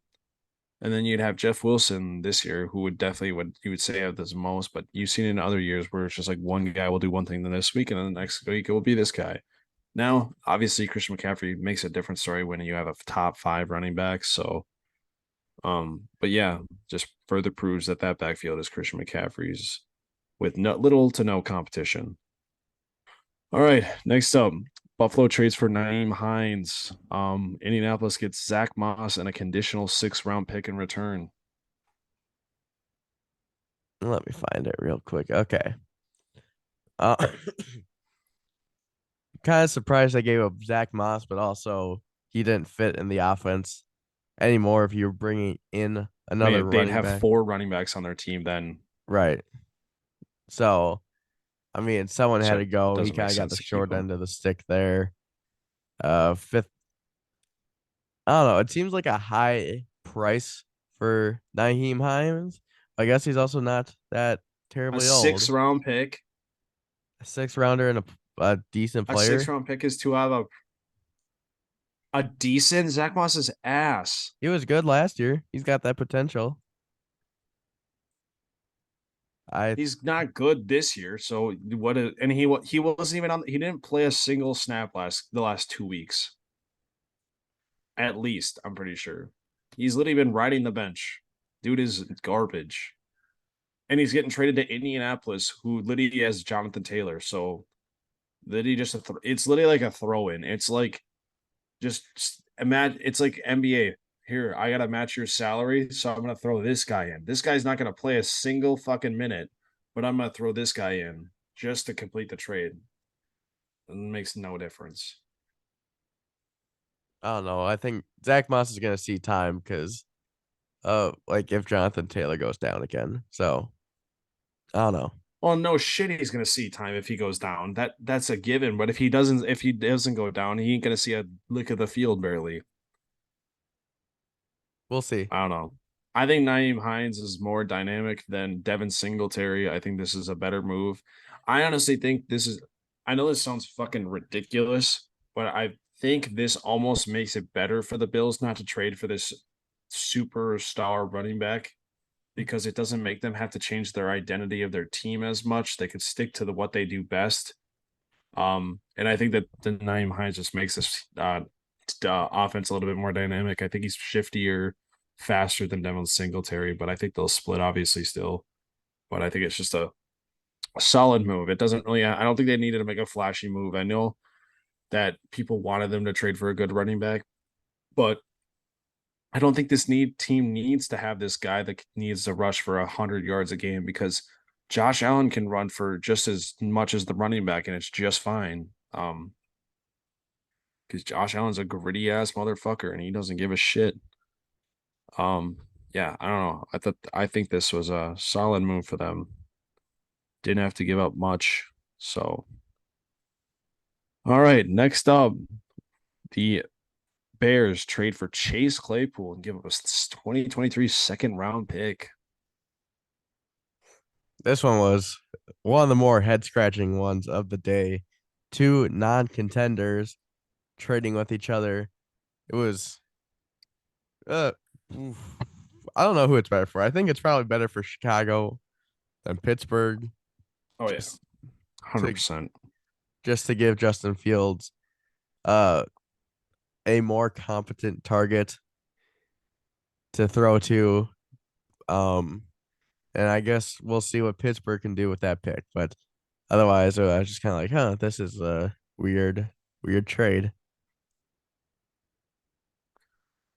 then you'd have Jeff Wilson this year, who would definitely what you would say have this most, but you've seen in other years where it's just like one guy will do one thing the next week, and then the next week it will be this guy. Now, obviously, Christian McCaffrey makes a different story when you have a top five running back. So, but yeah, just further proves that that backfield is Christian McCaffrey's with little to no competition. All right, next up, Buffalo trades for Naeem Hines. Indianapolis gets Zach Moss and a conditional 6th round pick in return. Let me find it real quick. Okay. Kind of surprised I gave up Zach Moss, but also he didn't fit in the offense anymore if you're bringing in I another mean, they'd running have back. 4 running backs on their team then, Right. So, I mean, someone had so to it go. He doesn't make kind of got the sense to keep short them. end of the stick there. Fifth, I don't know. It seems like a high price for Naheem Hines. I guess he's also not that A terribly six old. round pick, A six rounder and a decent a six player. round pick is to have a decent Zach Moss's ass. He was good last year. He's got that potential. I He's not good this year. So what? And he wasn't even on. He didn't play a single snap the last 2 weeks. At least I'm pretty sure. He's literally been riding the bench. Dude is garbage. And he's getting traded to Indianapolis, who literally has Jonathan Taylor. So literally just it's literally like a throw in. It's like just imagine it's like NBA. Here, I gotta match your salary, so I'm gonna throw this guy in. This guy's not gonna play a single fucking minute, but I'm gonna throw this guy in just to complete the trade. It makes no difference. I don't know. I think Zach Moss is gonna see time because like if Jonathan Taylor goes down again. So I don't know. Well, no shit, he's gonna see time if he goes down. That's a given. But if he doesn't go down, he ain't gonna see a lick of the field barely. We'll see. I don't know. I think Naeem Hines is more dynamic than Devin Singletary. I think this is a better move. I honestly think this is. I know this sounds fucking ridiculous, but I think this almost makes it better for the Bills not to trade for this superstar running back because it doesn't make them have to change their identity of their team as much. They could stick to what they do best. And I think that the Naeem Hines just makes this offense a little bit more dynamic. I think he's shiftier, faster than Devin Singletary, but I think they'll split obviously still. But I think it's just a solid move. It doesn't really. I don't think they needed to make a flashy move. I know that people wanted them to trade for a good running back, but I don't think this team needs to have this guy that needs to rush for 100 yards a game because Josh Allen can run for just as much as the running back, and it's just fine. Because Josh Allen's a gritty ass motherfucker, and he doesn't give a shit. Yeah, I don't know. I think this was a solid move for them. Didn't have to give up much. So, all right, next up, the Bears trade for Chase Claypool and give up a 2023 second round pick. This one was one of the more head scratching ones of the day. Two non contenders trading with each other. It was uh oof. I don't know who it's better for. I think it's probably better for Chicago than Pittsburgh. Oh yeah, Just to 100%. just to give Justin Fields uh a more competent target to throw to. Um and I guess we'll see what Pittsburgh can do with that pick. But otherwise, I was just kind of like, huh, this is a weird trade.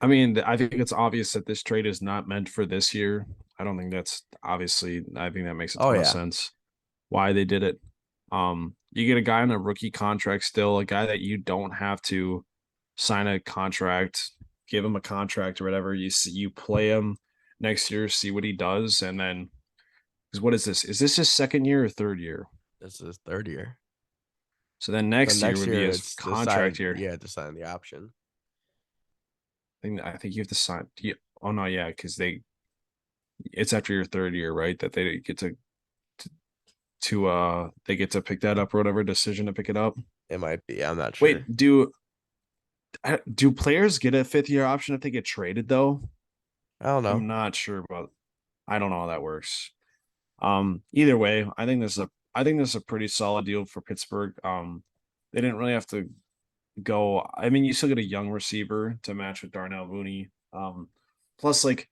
I mean, I think it's obvious that this trade is not meant for this year. I don't think that's obviously, I think that makes a Oh ton of yeah. sense why they did it. You get a guy on a rookie contract still, a guy that you don't have to sign a contract, give him a contract or whatever. You play him next year, see what he does, and then because what is this? Is this his second year or third year? This is third year. So then So next year next would be year his it's contract decided year. you had to sign the option. I think you have to sign. Oh no, yeah, because it's after your third year, right? That they get to they get to pick that up or whatever decision to pick it up. It might be. I'm not Wait, sure. do players get a fifth year option if they get traded though? I don't know. I'm not sure about. I don't know how that works. Either way, I think this is a pretty solid deal for Pittsburgh. They didn't really have to go. I mean, you still get a young receiver to match with Darnell Mooney. Plus, like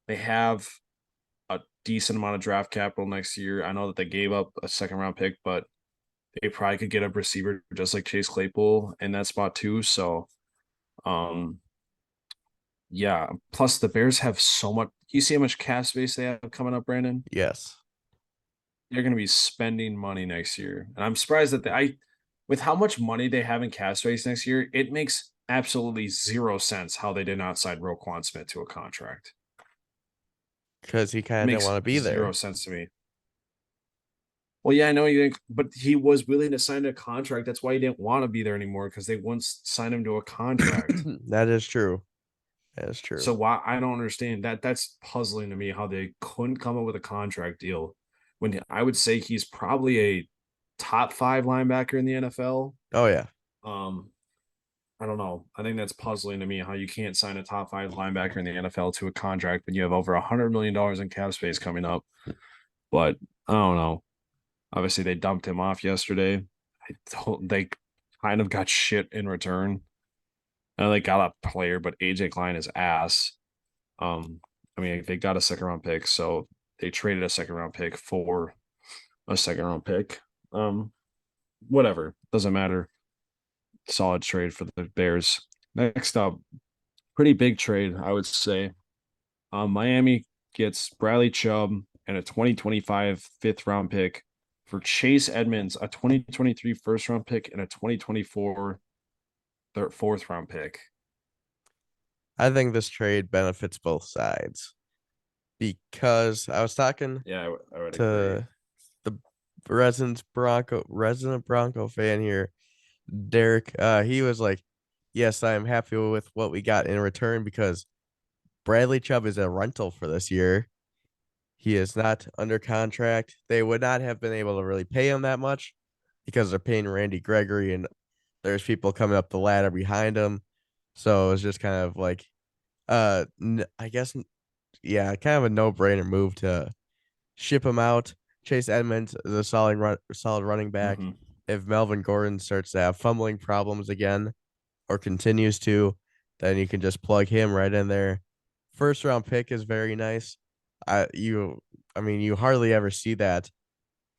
they have a decent amount of draft capital next year. I know that they gave up a second round pick, but they probably could get a receiver just like Chase Claypool in that spot too. So, um, yeah. Plus, the Bears have so much. You see how much cap space they have coming up, Brandon? Yes. They're going to be spending money next year, and I'm surprised that with how much money they have in cap space next year, it makes absolutely zero sense how they did not sign Roquan Smith to a contract. Because he It kind of didn't makes want to be zero there. sense to me. Well, yeah, I know you think, but he was willing to sign a contract. That's why he didn't want to be there anymore because they once signed him to a contract. That is true. That is true. So why I don't understand that. That's puzzling to me how they couldn't come up with a contract deal when I would say he's probably a top five linebacker in the NFL. Oh yeah. Um, I don't know. I think that's puzzling to me how you can't sign a top five linebacker in the NFL to a contract when you have over $100 million in cap space coming up. But I don't know. Obviously, they dumped him off yesterday. They kind of got shit in return. And they got a player, but AJ Klein is ass. Um, I mean, they got a second round pick, so they traded a second round pick for a second round pick. Um, Whatever, doesn't matter. Solid trade for the Bears. Next up, pretty big trade, I would say. Miami gets Bradley Chubb and a 2025 fifth round pick for Chase Edmonds, a 2023 first round pick, and a 2024 fourth round pick. I think this trade benefits both sides because I was talking Yeah, I would agree. to the resident Bronco fan here, Derek. He was like, "Yes, I am happy with what we got in return because Bradley Chubb is a rental for this year. He is not under contract. They would not have been able to really pay him that much because they're paying Randy Gregory and there's people coming up the ladder behind him. So it was just kind of like, I guess, yeah, kind of a no-brainer move to ship him out. Chase Edmonds is a solid running back. Hmm. If Melvin Gordon starts to have fumbling problems again or continues to, then you can just plug him right in there. First round pick is very nice. I you I mean you hardly ever see that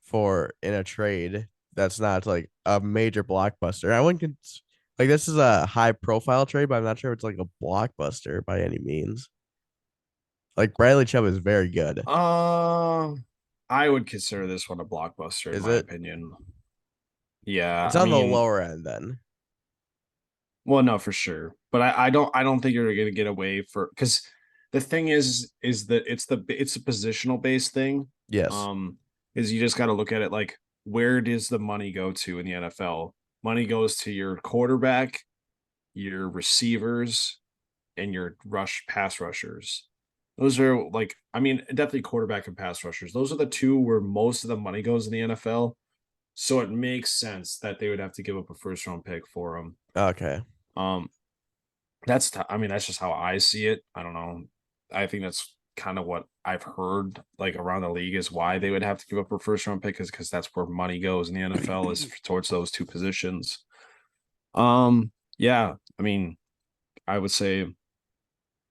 for in a trade that's not like a major blockbuster. I wouldn't like this is a high profile trade, but I'm not sure it's like a blockbuster by any means. Like Bradley Chubb is very good. Uh, I would consider this one a blockbuster in Is my it? opinion. Yeah, It's I on the mean, lower end then. well, no, for sure. But I don't think you're gonna get away for because the thing is that it's a positional based thing. Yes. Um, is you just got to look at it like where does the money go to in the NFL? Money goes to your quarterback, your receivers, and your pass rushers. Those are like, I mean, definitely quarterback and pass rushers. Those are the two where most of the money goes in the NFL. So it makes sense that they would have to give up a first round pick for them. Okay. Um, I mean, that's just how I see it. I don't know. I think that's kind of what I've heard like around the league is why they would have to give up a first round pick is because that's where money goes in the NFL is towards those two positions. Yeah, I mean, I would say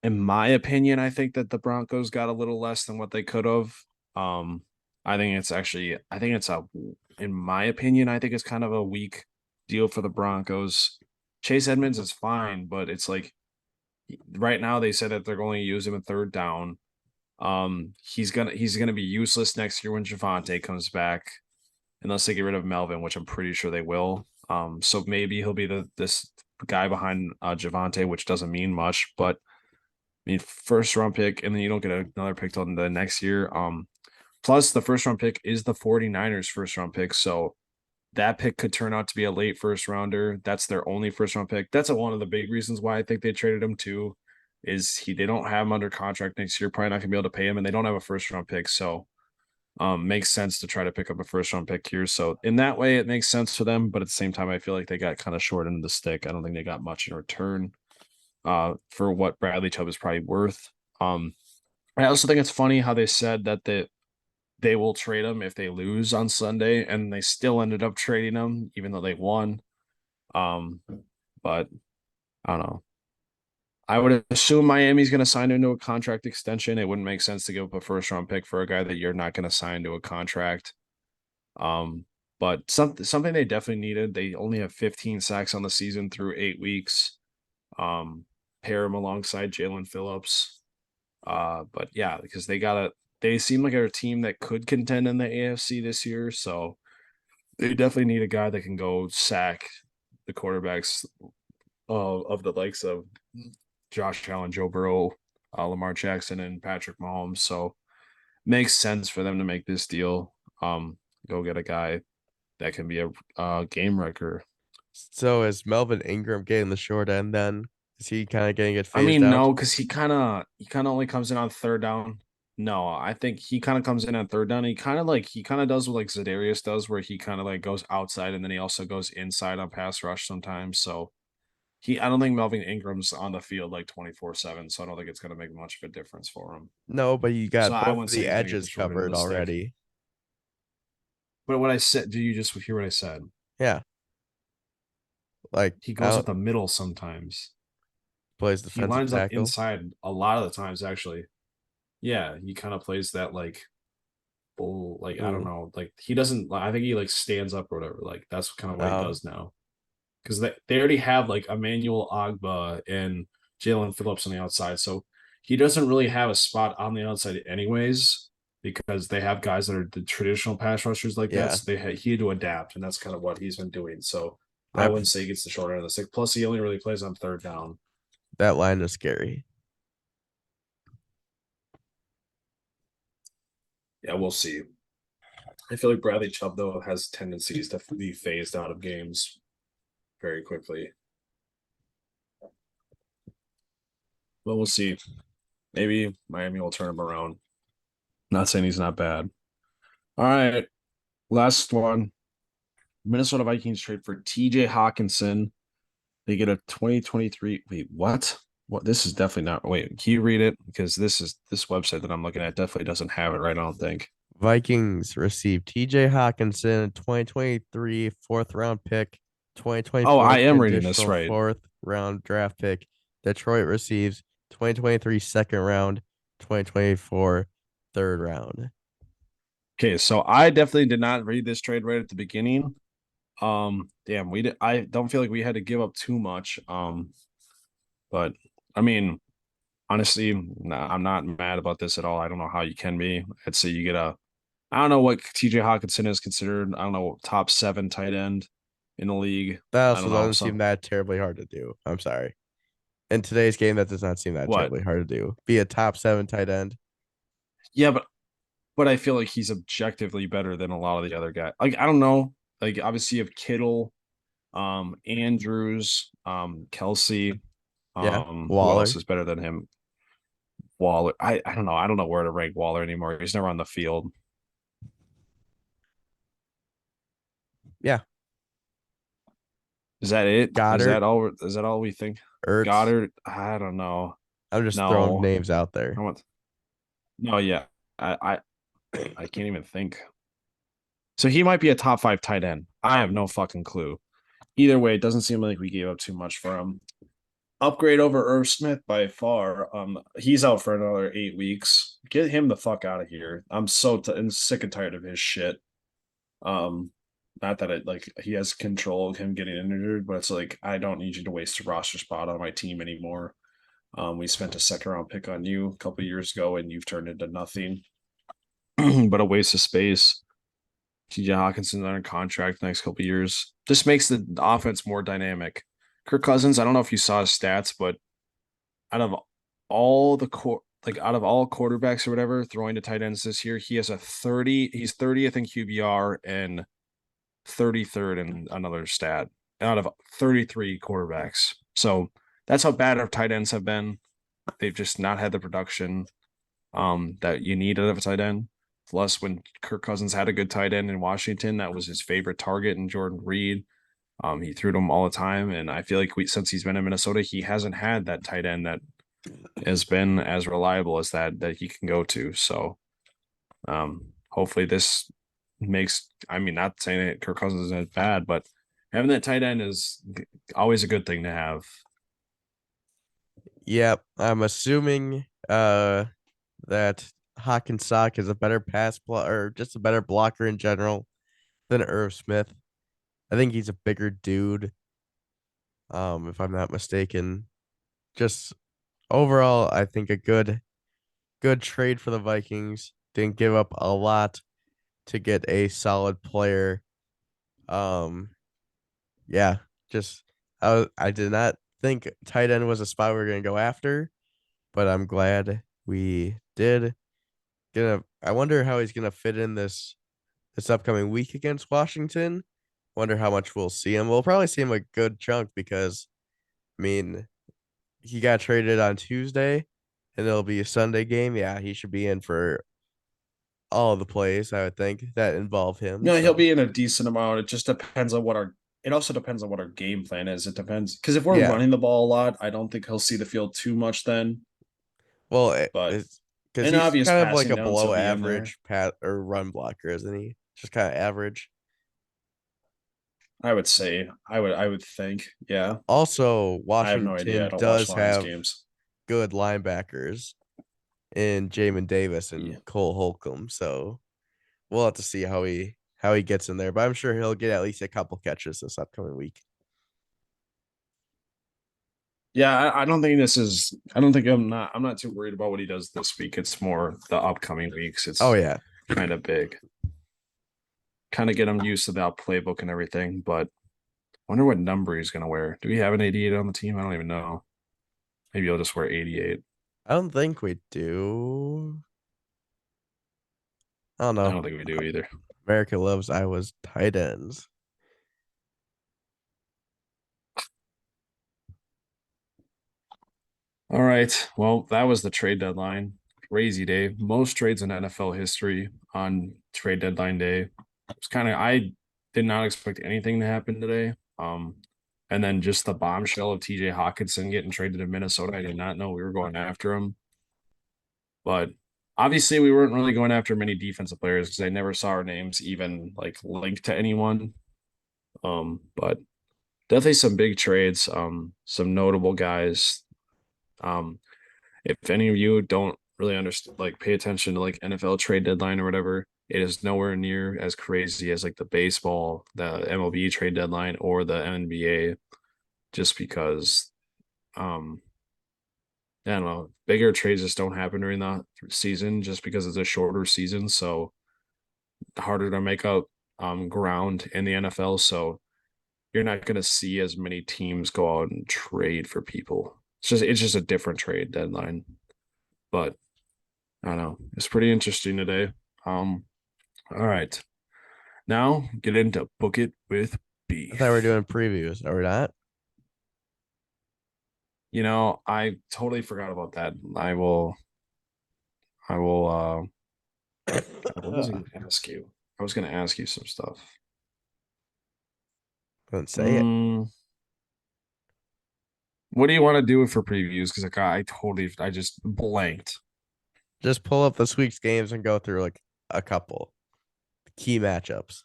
in my opinion, I think that the Broncos got a little less than what they could have. Um, I think it's in my opinion, I think it's kind of a weak deal for the Broncos. Chase Edmonds is fine, but it's like right now they said that they're going to use him in third down. He's gonna be useless next year when Javante comes back, unless they get rid of Melvin, which I'm pretty sure they will. So maybe he'll be this guy behind Javante, which doesn't mean much, but I mean, first round pick, and then you don't get another pick till the next year. Plus the first round pick is the 49ers first round pick. So that pick could turn out to be a late first rounder. That's their only first round pick. That's one of the big reasons why I think they traded him too. Is they don't have him under contract next year, probably not gonna be able to pay him, and they don't have a first round pick. So makes sense to try to pick up a first round pick here. So in that way, it makes sense for them. But at the same time, I feel like they got kind of short into the stick. I don't think they got much in return for what Bradley Chubb is probably worth. I also think it's funny how they said that they will trade him if they lose on Sunday, and they still ended up trading him even though they won. Um, but I don't know. I would assume Miami's going to sign him to a contract extension. It wouldn't make sense to give up a first round pick for a guy that you're not going to sign to a contract. Um, but something they definitely needed. They only have 15 sacks on the season through 8 weeks. Pair him alongside Jalen Phillips. But yeah, because they seem like a team that could contend in the AFC this year. So they definitely need a guy that can go sack the quarterbacks of the likes of Josh Allen, Joe Burrow, Lamar Jackson, and Patrick Mahomes. So makes sense for them to make this deal. Go get a guy that can be a game wrecker. So is Melvin Ingram getting the short end then? Is he kind of getting it I phased mean, out? no, because he kind of only comes in on third down. No, I think he kind of comes in on third down. He kind of does what like Za'Darius does, where he kind of like goes outside and then he also goes inside on pass rush sometimes. So I don't think Melvin Ingram's on the field like 24/7. So I don't think it's gonna make much of a difference for him. No, but you So got I both wouldn't of say the he's gonna get the edges short end of covered the stick. already. But what I said, do you just hear what I said? Yeah, like He goes out up the middle sometimes. plays He defensive lines up tackle. inside a lot of the times, actually. Yeah, he kind of plays that like bull, like I don't Mm. know, like he doesn't. I think he like stands up or whatever. Like that's kind of what he Oh, does now because they already have like Emmanuel Agba and Jalen Phillips on the outside, so he doesn't really have a spot on the outside anyways because they have guys that are the traditional pass rushers like that. yeah. So he had to adapt, and that's kind of what he's been doing. So I That wouldn't say he gets the short end of the stick. Plus, he only really plays on third down. That line is scary. Yeah, we'll see. I feel like Bradley Chubb though has tendencies to be phased out of games very quickly. But we'll see. Maybe Miami will turn him around. Not saying he's not bad. All right. Last one. Minnesota Vikings trade for TJ Hawkinson. They get a 2023. Wait, what? What? This is definitely not. Wait, can you read it? Because this website that I'm looking at definitely doesn't have it right. I don't think. Vikings received TJ Hawkinson, 2023 fourth round pick, Oh, 2024 I am reading this conditional right. fourth round draft pick. Detroit receives 2023 second round, 2024 third round. Okay, so I definitely did not read this trade right at the beginning. Damn, we did. I don't feel like we had to give up too much. But I mean, honestly, nah, I'm not mad about this at all. I don't know how you can be. I'd say you get a. I don't know what TJ Hawkinson is considered. I don't know, top 7 tight end in the league. That I also don't know doesn't seem some that terribly hard to do. I'm sorry. In today's game, that does not seem that what. terribly hard to do. Be a top seven tight end. Yeah, but I feel like he's objectively better than a lot of the other guys. Like I don't know. Like obviously you have Kittle, Andrews, Kelsey. Yeah. Who else Waller. is better than him? Waller. I don't know. I don't know where to rank Waller anymore. He's never on the field. Yeah. Is that it? Is Goddard, that all? Is that all we think? Ertz. Goddard? I don't know. I'm just throwing No. names out I there. want. No. Yeah. I. I. I can't even think. So he might be a top 5 tight end. I have no fucking clue. Either way, it doesn't seem like we gave up too much for him. Upgrade over Irv Smith by far. He's out for another 8 weeks. Get him the fuck out of here. I'm sick and tired of his shit. Um, Not that it like he has control of him getting injured, but it's like I don't need you to waste a roster spot on my team anymore. We spent a second round pick on you a couple years ago, and you've turned into nothing but a waste of space. TJ Hawkinson's under contract the next couple years. Just makes the offense more dynamic. Kirk Cousins, I don't know if you saw his stats, but out of all the out of all quarterbacks or whatever throwing to tight ends this year, he has a 30. He's 30th in QBR and 33rd in another stat out of 33 quarterbacks. So that's how bad our tight ends have been. They've just not had the production that you need out of a tight end. Plus, when Kirk Cousins had a good tight end in Washington, that was his favorite target in Jordan Reed. He threw to him all the time, and I feel like since he's been in Minnesota, he hasn't had that tight end that has been as reliable as that he can go to. So, hopefully, this makes. I mean, not saying that Kirk Cousins is bad, but having that tight end is always a good thing to have. Yep. I'm assuming that Hawkinsock is a better pass or just a better blocker in general than Irv Smith. I think he's a bigger dude. If I'm not mistaken. Just overall, I think a good trade for the Vikings. Didn't give up a lot to get a solid player. Um, yeah, just I did not think tight end was a spot we were gonna go after, but I'm glad we did. I wonder how he's gonna fit in this upcoming week against Washington. Wonder how much we'll see him. We'll probably see him a good chunk because I mean he got traded on Tuesday and it'll be a Sunday game. Yeah, he should be in for all of the plays, I would think, that involve him. He'll So be in a decent amount. It just depends on what our. It also depends on what our game plan is. It depends because if we're yeah. running the ball a lot, I don't think he'll see the field too much then. Well, But it's because an he's obvious kind of like passing a downs, below he'll be in there. average pat or run blocker, isn't he? Just kind of average. I would say. I would think. Yeah. Also, I have no idea. I Washington don't watch does Lions have games. good linebackers in Jamin Davis and Yeah. Cole Holcomb. So we'll have to see how he gets in there. But I'm sure he'll get at least a couple catches this upcoming week. Yeah, I don't think this is. I don't think I'm not. I'm not too worried about what he does this week. It's more the upcoming weeks. Oh It's yeah. kind of big. Kind of get him used to that playbook and everything. But wonder what number he's gonna wear. Do we have an 88 on the team? I don't even know. Maybe I'll just wear 88. I don't think we do. I don't I know. don't think we do either. America loves Iowa's tight ends. All right. Well, that was the trade deadline. Crazy day. Most trades in NFL history on trade deadline day. It's kind of I did not expect anything to happen today. And then just the bombshell of TJ Hawkinson getting traded to Minnesota. I did not know we were going after him. But obviously we weren't really going after many defensive players because I never saw our names even like linked to anyone. But definitely some big trades, some notable guys. Um, if any of you don't really understand, like pay attention to like NFL trade deadline or whatever, it is nowhere near as crazy as like the baseball, the MLB trade deadline, or the NBA, just because I don't know, bigger trades just don't happen during the season just because it's a shorter season, so harder to make up ground in the NFL. So you're not going to see as many teams go out and trade for people. It's just a different trade deadline. But I don't know. It's pretty interesting today. All right. Now get into book it with I thought we were beef. doing previews. Are we not? I totally forgot about that. I will God, what was I gonna ask you? I was gonna ask you some stuff. Don't say it. Mm, what do you want to do for previews? Because I just blanked. Just pull up this week's games and go through like a couple key matchups.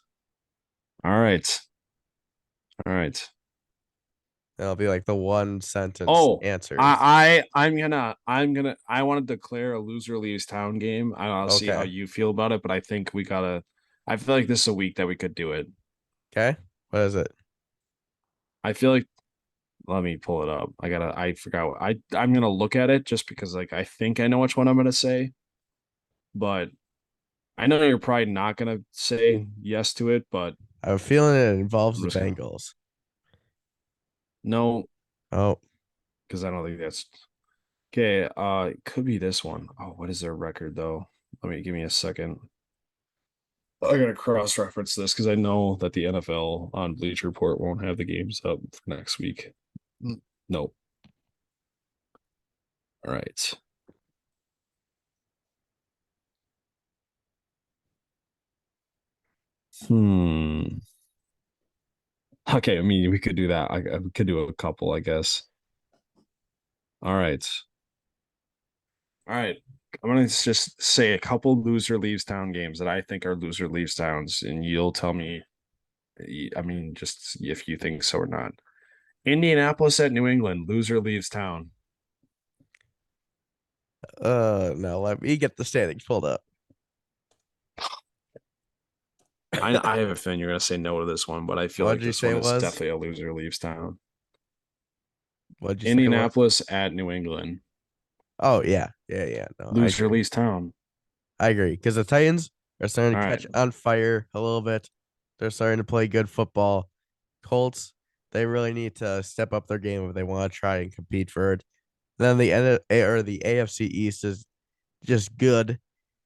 All right. All right. It'll be like the one sentence Oh, answers. I want to declare a loser leaves town game. I'll see how Okay. you feel about it, but I think I feel like this is a week that we could do it. Okay. What is it? I feel like let me pull it up. I forgot. I'm gonna look at it just because like I think I know which one I'm gonna say, but I know you're probably not gonna say yes to it, but I have a feeling it involves I'm the just gonna Bengals. no, Oh, because I don't think that's okay. It could be this one. Oh, what is their record though? Give me a second. I gotta cross-reference this because I know that the NFL on Bleacher Report won't have the games up for next week. Nope. All right. Hmm. Okay, I mean we could do that. We could do a couple, I guess. All right. All right. I'm gonna just say a couple loser leaves town games that I think are loser leaves towns, and you'll tell me. I mean, just if you think so or not. Indianapolis at New England, loser leaves town. no, let me get the standings pulled up. I have a feeling you're gonna say no to this one, but I feel What like did you this say one it is was? definitely a loser leaves town. What did you say it was? Indianapolis at New England, Oh yeah, yeah, yeah. No, I loser agree. leaves town. I agree because the Titans are starting All to right, catch on fire a little bit. They're starting to play good football. Colts, they really need to step up their game if they want to try and compete for it. Then the AFC East is just good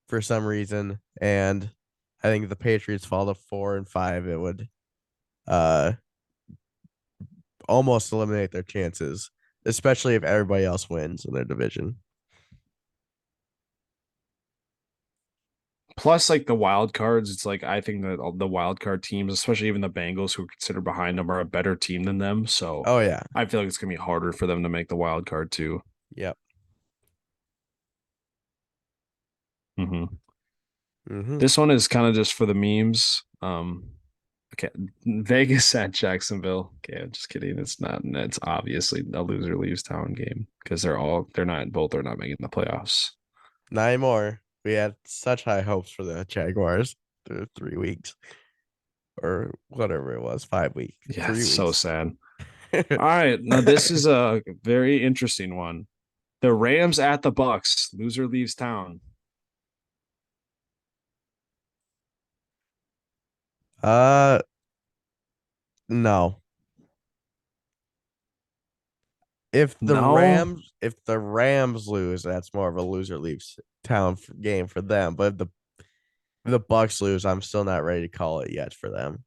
for some reason, and I think if the Patriots fall to 4 and 5, it would uh almost eliminate their chances, especially if everybody else wins in their division. plus like the wild cards, it's like I think that the wild card teams, especially even the Bengals, who are considered behind them, are a better team than them. So Oh yeah, I feel like it's gonna be harder for them to make the wild card too. yep. Hmm. Mm-hmm. This one is kind of just for the memes. Okay, Vegas at Jacksonville. Okay, I'm just kidding. It's not. It's obviously a loser leaves town game because they're not both are not making the playoffs. Not anymore. We had such high hopes for the Jaguars through 3 weeks or whatever it was, 5 weeks, Yeah, it's three so weeks. sad. All right, now this is a very interesting one. The Rams at the Bucks. Loser leaves town. uh, no, No. If the Rams lose, that's more of a loser leaves town game for them. But if the Bucks lose, I'm still not ready to call it yet for them.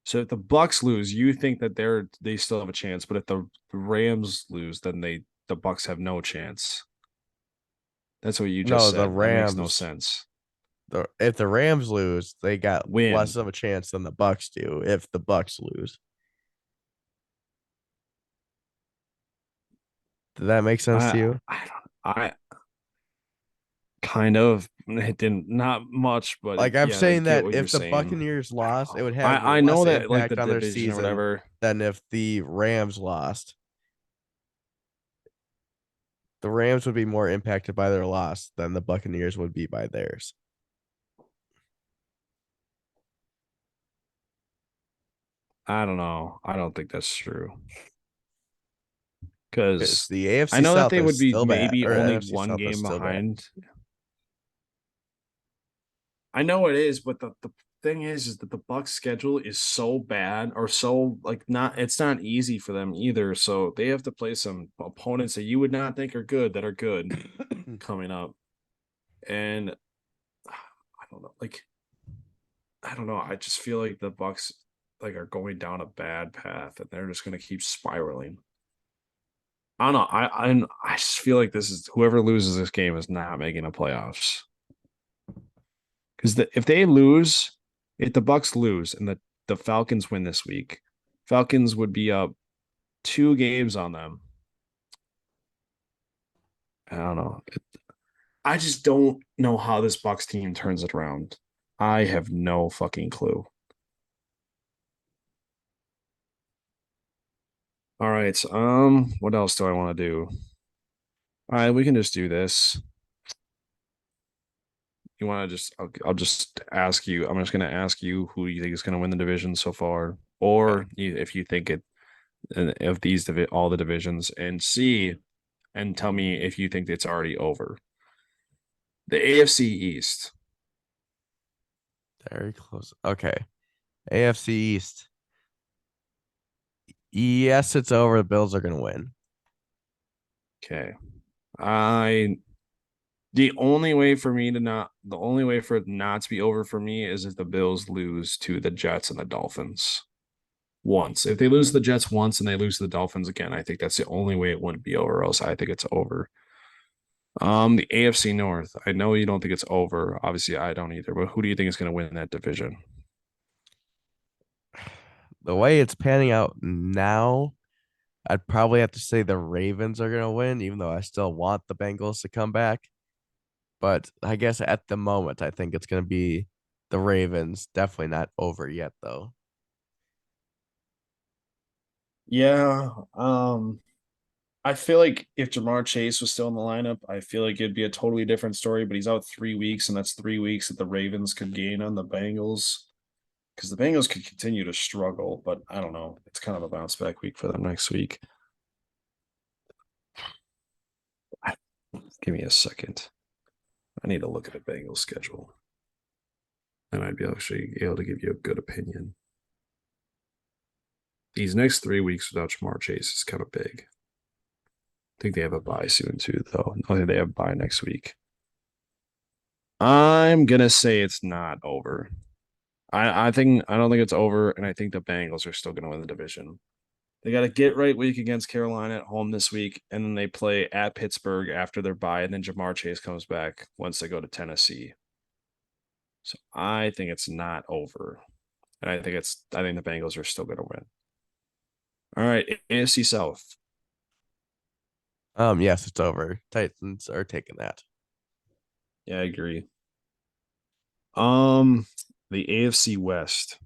So if the Bucks lose, you think that they still have a chance, but if the Rams lose, then the Bucks have no chance. That's what you just No, the said. That makes no Rams. sense. If the Rams lose, they got Win. less of a chance than the Bucks do. If the Bucks lose, did that make sense to you? I don't I kind of it didn't not much, but Like I'm yeah, I saying get that what you're if the saying. Buccaneers I don't lost, it know. would have I less know that like the impact on their division or season whatever. than if the Rams lost. The Rams would be more impacted by their loss than the Buccaneers would be by theirs. I don't know. I don't think that's true. Because Because the I AFC know that South they is would be still bad, maybe or only NFC one South is game still bad. behind. I know it is, but the thing is that the Bucks schedule is so bad or so like not it's not easy for them either. So they have to play some opponents that you would not think are good coming up. And I don't know, like I don't know. I just feel like the Bucks like are going down a bad path and they're just gonna keep spiraling. I don't know. I just feel like this is whoever loses this game is not making the playoffs. Because if they lose, if the Bucks lose and the Falcons win this week, Falcons would be up 2 games on them. I don't know. I just don't know how this Bucks team turns it around. I have no fucking clue. All right. What else do I want to do? All right, we can just do this. You want to just? I'll just ask you. I'm just going to ask you who you think is going to win the division so far, Okay. or if you think it of all the divisions, and see and tell me if you think it's already over. The AFC East. Very close. Okay. AFC East. Yes, it's over. The Bills are going to win. Okay. I the only way for it not to be over for me is if the Bills lose to the Jets and the Dolphins once. If they lose to the Jets once and they lose to the Dolphins again, I think that's the only way it wouldn't be over, else I think it's over. The AFC North. I know you don't think it's over. Obviously, I don't either, but who do you think is going to win that division? The way it's panning out now, I'd probably have to say the Ravens are going to win, even though I still want the Bengals to come back. But I guess at the moment, I think it's going to be the Ravens. Definitely not over yet, though. Yeah, I feel like if Jamar Chase was still in the lineup, I feel like it'd be a totally different story. But he's out 3 weeks, and that's 3 weeks that the Ravens could gain on the Bengals because the Bengals could continue to struggle. But I don't know. It's kind of a bounce back week for them next week. Give me a second. I need to look at the Bengals schedule, and I'd be actually able to give you a good opinion. These next 3 weeks without Jamar Chase is kind of big. I think they have a bye soon too, though. I think they have a bye next week. I'm gonna say it's not over. I don't think it's over, and I think the Bengals are still gonna win the division. They got a get right week against Carolina at home this week, and then they play at Pittsburgh after their bye, and then Jamar Chase comes back once they go to Tennessee. So I think it's not over. And I think the Bengals are still gonna win. All right, AFC South. Yes, it's over. Titans are taking that. Yeah, I agree. Um, the AFC West.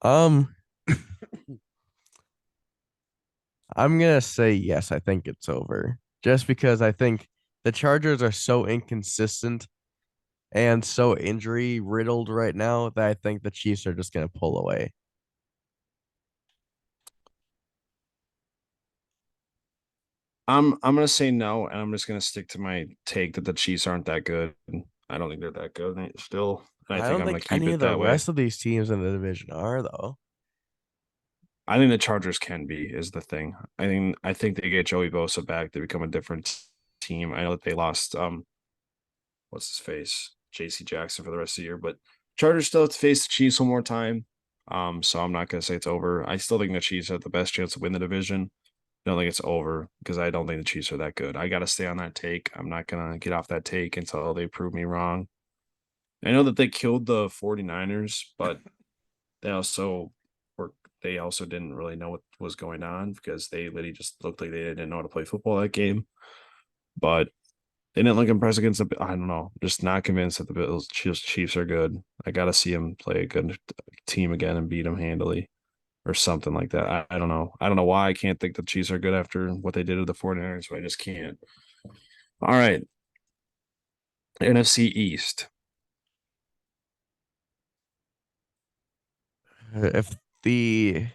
Um, I'm gonna say yes, I think it's over. Just because I think the Chargers are so inconsistent and so injury riddled right now that I think the Chiefs are just gonna pull away. I'm gonna say no, and I'm just gonna stick to my take that the Chiefs aren't that good. I don't think they're that good still. And I I think don't I'm gonna think keep any it of the that way. rest of these teams in the division are though. I think the Chargers can be is the thing. I think they get Joey Bosa back, they become a different team. I know that they lost what's his face? JC Jackson for the rest of the year, but Chargers still have to face the Chiefs one more time. So I'm not gonna say it's over. I still think the Chiefs have the best chance to win the division. I don't think it's over because I don't think the Chiefs are that good. I gotta stay on that take. I'm not gonna get off that take until they prove me wrong. I know that they killed the 49ers, but they also were they also didn't really know what was going on because they literally just looked like they didn't know how to play football that game. But they didn't look impressed against the. I don't know. Just not convinced that the Bills Chiefs are good. I got to see them play a good team again and beat them handily or something like that. I don't know. I don't know why I can't think the Chiefs are good after what they did to the 49ers, but I just can't. All right. NFC East. If the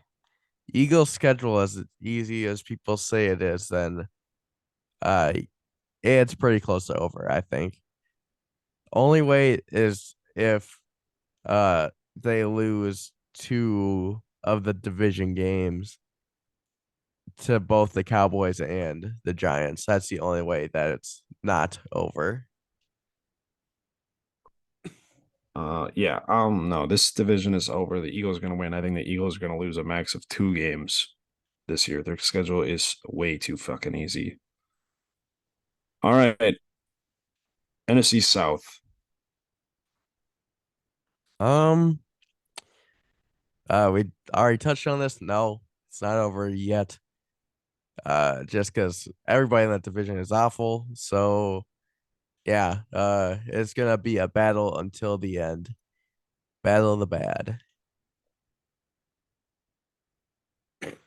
Eagles schedule is as easy as people say it is, then uh it's pretty close to over, I think. Only way is if they lose two of the division games to both the Cowboys and the Giants. That's the only way that it's not over. Yeah. No, this division is over. The Eagles are gonna win. I think the Eagles are gonna lose a max of 2 games this year. Their schedule is way too fucking easy. All right. NFC South. Um we already touched on this. No, it's not over yet. Just because everybody in that division is awful. So yeah, it's gonna be a battle until the end. Battle of the bad.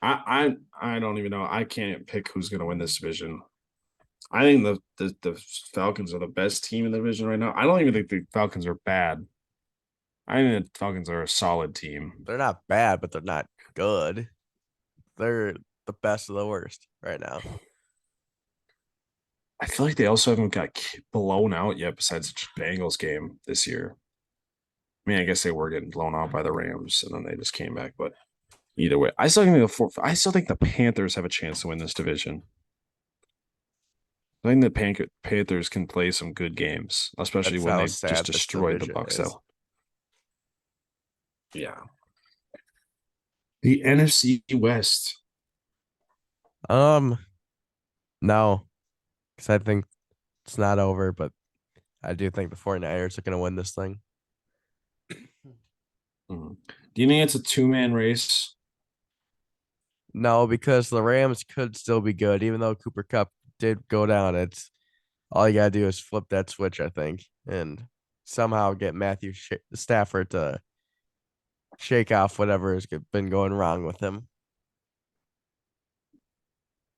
I don't even know. I can't pick who's gonna win this division. I think the Falcons are the best team in the division right now. I don't even think the Falcons are bad. I think the Falcons are a solid team. They're not bad, but they're not good. They're the best of the worst right now. I feel like they also haven't got blown out yet besides the Bengals game this year. I mean, I guess they were getting blown out by the Rams and then they just came back, but either way, I still think the Panthers have a chance to win this division. I think the Panthers can play some good games, especially That's when how they just sad this destroyed the division Bucks. is. Though, yeah, the NFC West. Um, no, because I think it's not over, but I do think the 49ers are going to win this thing. Mhm. Do you think it's a 2-man race? No, because the Rams could still be good, even though Cooper Cup did go down. It's all you gotta do is flip that switch, I think, and somehow get Stafford to shake off whatever has been going wrong with him.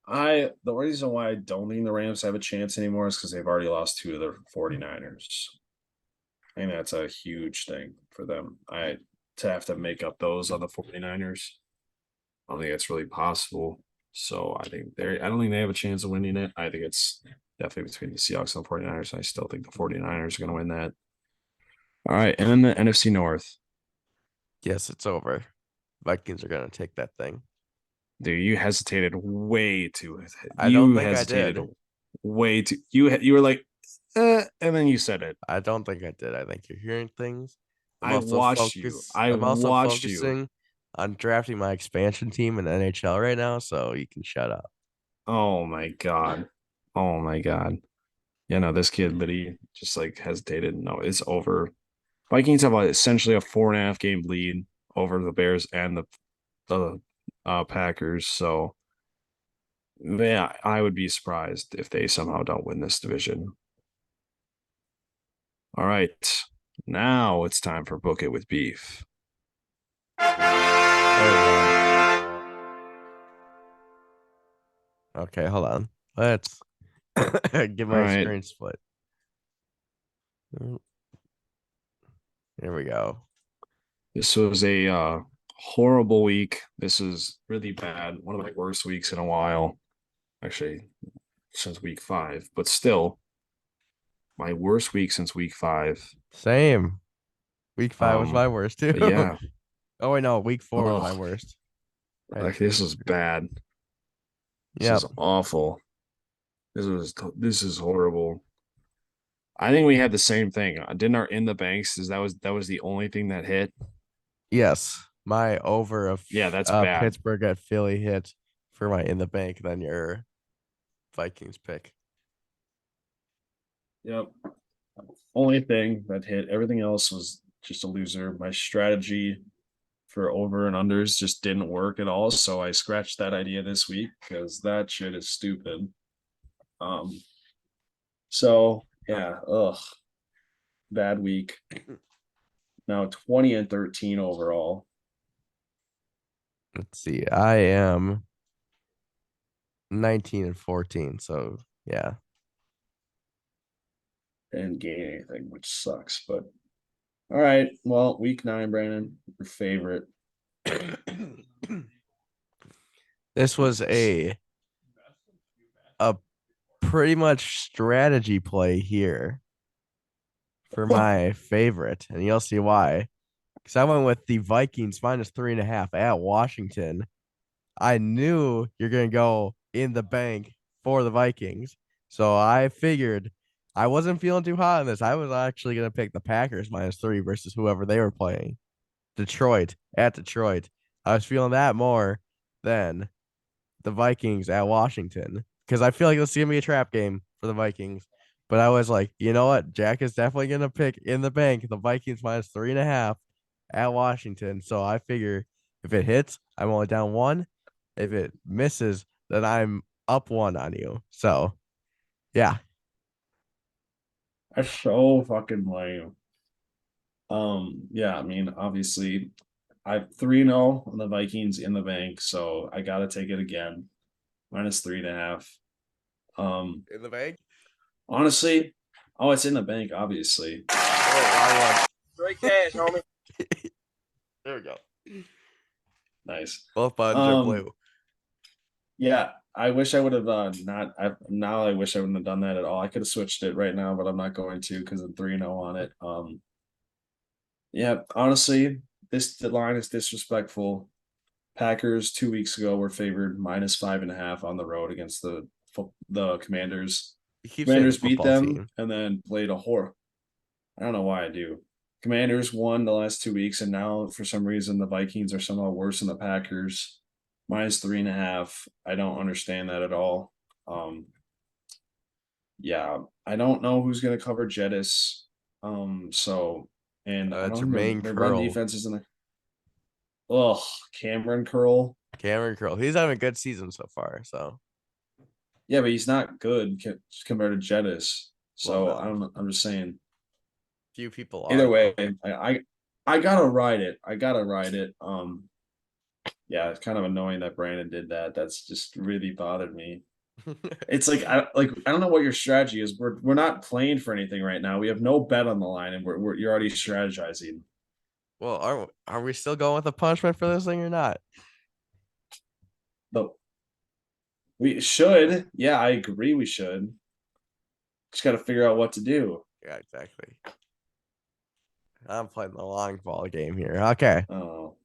The reason why I don't think the Rams have a chance anymore is because they've already lost 2 of the 49ers. I think that's a huge thing for them. I to have to make up those on the 49ers. I don't think that's really possible. So I don't think they have a chance of winning it. I think it's definitely between the Seahawks and the 49ers. I still think the 49ers are going to win that. All right. And then the NFC North. Yes, it's over. Vikings are gonna take that thing. Dude, you hesitated way too. I don't You think I hesitated did. way too. You were like, and then you said it. I don't think I did. I think you're hearing things. I watched you. I I'm also watched you. focusing on drafting my expansion team in NHL right now, so you can shut up. Oh my god. Oh my god. Yeah, no, this kid literally just like hesitated. No, it's over. Vikings have essentially a 4.5 game lead over the Bears and the Packers. So yeah, I would be surprised if they somehow don't win this division. All right. Now it's time for Book It with Beef. There we go. Okay, hold on. Let's get All my right. screen split. Here we go. This was a horrible week. This is really bad. One of my worst weeks in a while. Actually, since week 5, but still. My worst week since week 5. Same. Week 5 was my worst too. Yeah. Oh wait, no, week 4 was my Oh, worst. I had like two this weeks. is bad. This is Yep. awful. This is horrible. I think we had the same thing. Didn't our in the banks is that was the only thing that hit? Yes. My over of Yeah, that's bad. Pittsburgh at Philly hit for my in the bank than your Vikings pick. Yep. Only thing that hit. Everything else was just a loser. My strategy for over and unders just didn't work at all. So I scratched that idea this week because that shit is stupid. Um, so yeah, bad week. Now 20 and 13 overall Let's see. I am 19 and 14. So yeah. and gain anything, which sucks. But all right, well, week 9, Brandon, your favorite. This was a pretty much strategy play here for my favorite, and you'll see why. Because I went with the Vikings minus 3.5 at Washington. I knew you're gonna go in the bank for the Vikings, so I figured I wasn't feeling too hot on this. I was actually gonna pick the Packers minus 3 versus whoever they were playing. Detroit at Detroit. I was feeling that more than the Vikings at Washington because I feel like this is gonna be a trap game for the Vikings. But I was like, you know what? Jack is definitely gonna pick in the bank the Vikings minus 3.5 at Washington. So I figure if it hits, I'm only down one. If it misses, then I'm up one on you. So yeah, That's so fucking lame. Yeah, I mean, obviously, I've 3-0 on the Vikings in the bank, so I gotta take it again. Minus 3.5. Um, in the bank. honestly, oh, it's in the bank, obviously. Oh, Straight cash, homie. there we go. Nice. Both buttons are Um, blue. yeah, I wish I would have not. I wish I wouldn't have done that at all. I could have switched it right now, but I'm not going to because I'm 3-0 on it. Yeah, honestly, the line is disrespectful. Packers 2 weeks ago were favored minus 5.5 on the road against the Commanders. You keep saying the Commanders beat football them team. and then played a horror. I don't know why I do. Commanders won the last 2 weeks, and now for some reason the Vikings are somehow worse than the Packers. Minus 3.5. I don't understand that at all. Um, yeah, I don't know who's going to cover Jettis. So and I don't Jermaine their run Curl. defense isn't. Ugh, Cameron Curl. Cameron Curl. He's having a good season so far. So Yeah, but he's not good compared to Jettis. well, So I no. don't know. I'm just saying. Few people are Either way, though. I gotta ride it. I gotta ride it. Yeah, it's kind of annoying that Brandon did that. That's just really bothered me. It's I don't know what your strategy is. We're not playing for anything right now. We have no bet on the line, and you're already strategizing. Well, are we still going with a punishment for this thing or not? But we should. Yeah, I agree. We should. Just got to figure out what to do. Yeah, exactly. I'm playing the long ball game here. Okay. Oh,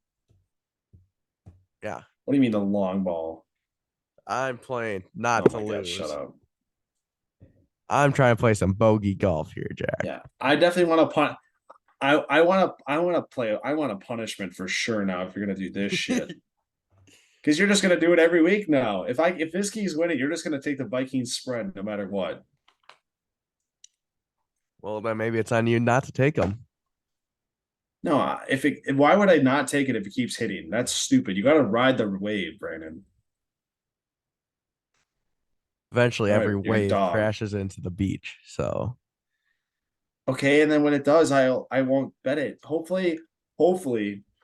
Yeah. what do you mean the long ball? I'm playing not Oh to my god, shut lose. up. I'm trying to play some bogey golf here, Jack. Yeah, I definitely want to punt. I want to play. I want a punishment for sure now. If you're gonna do this shit, because you're just gonna do it every week now. If this keeps winning, you're just gonna take the Vikings spread no matter what. Well, then maybe it's on you not to take them. No, why would I not take it if it keeps hitting? That's stupid. You got to ride the wave, Brandon. Eventually, All right, every you're a wave dog. crashes into the beach. So, Okay, and then when it does, I won't bet it. Hopefully,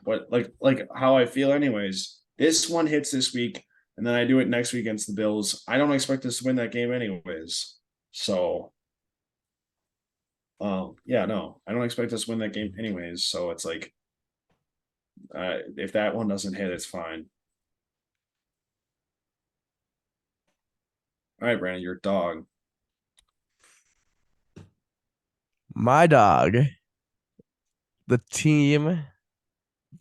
what like how I feel anyways. This one hits this week, and then I do it next week against the Bills. I don't expect us to win that game anyways. So, yeah, no, I don't expect us to win that game anyways. So it's like, if that one doesn't hit, it's fine. All right, Brandon, you're a dog. My dog, the team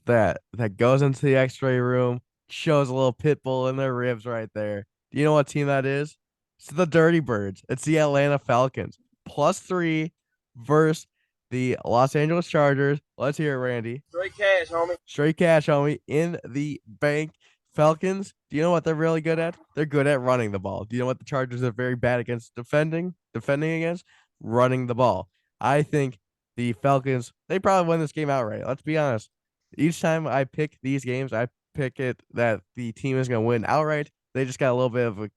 that goes into the X-ray room, shows a little pit bull in their ribs right there. Do you know what team that is? It's the Dirty Birds. It's the Atlanta Falcons. +3 versus the Los Angeles Chargers. Let's hear it, Randy. Straight cash, homie. Straight cash, homie, in the bank. Falcons, do you know what they're really good at? They're good at running the ball. Do you know what the Chargers are very bad against defending against? Running the ball. I think the Falcons, they probably win this game outright. Let's be honest. Each time I pick these games, I pick it that the team is going to win outright. They just got a little bit of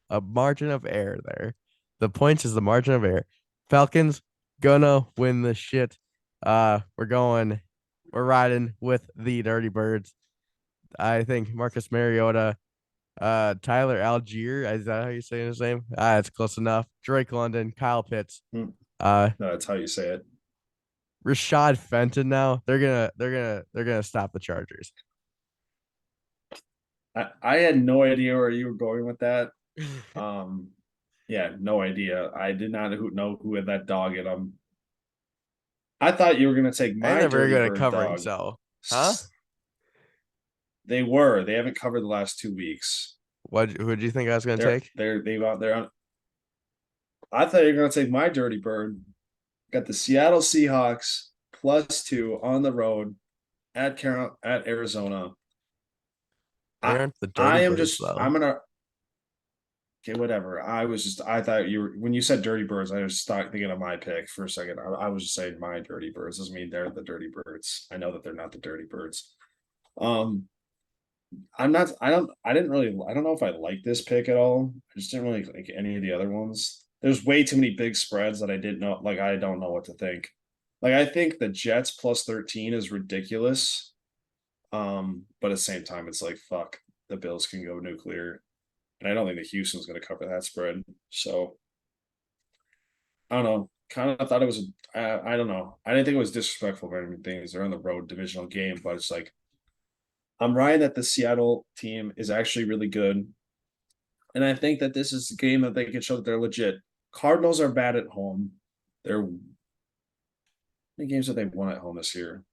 a margin of error there. The points is the margin of error. Falcons gonna win the shit. We're riding with the Dirty Birds. I think Marcus Mariota, Tyler Algier, is that how you say his name? It's close enough. Drake London, Kyle Pitts, Hmm. uh, No, that's how you say it. Rashad Fenton. Now they're gonna stop the Chargers. I had no idea where you were going with that. Um, yeah, no idea. I did not know who had that dog in them. I thought you were gonna take And my they're very Dirty good at Bird covering. dog. So, huh? They were. They haven't covered the last 2 weeks. What? Who do you think I was gonna They're take? they're they've out there on. I thought you were gonna take my Dirty Bird. Got the Seattle Seahawks +2 on the road at Arizona. They I aren't the Dirty I am Birds just I'm though. gonna okay, whatever. I thought you were when you said Dirty Birds, I was thinking of my pick for a second. I was just saying my Dirty Birds. Doesn't mean they're the Dirty Birds. I know that they're not the Dirty Birds. Um, I'm not. I didn't really. I don't know if I like this pick at all. I just didn't really like any of the other ones. There's way too many big spreads that I didn't know. Like I don't know what to think. Like I think the Jets +13 is ridiculous. But at the same time, it's like fuck. The Bills can go nuclear, and I don't think the Houston's going to cover that spread. So I don't know. Kind of thought it was. I don't know. I didn't think it was disrespectful or anything. They're on the road divisional game, but it's like I'm riding that the Seattle team is actually really good. And I think that this is a game that they can show that they're legit. Cardinals are bad at home. They're how many games have they won at home this year?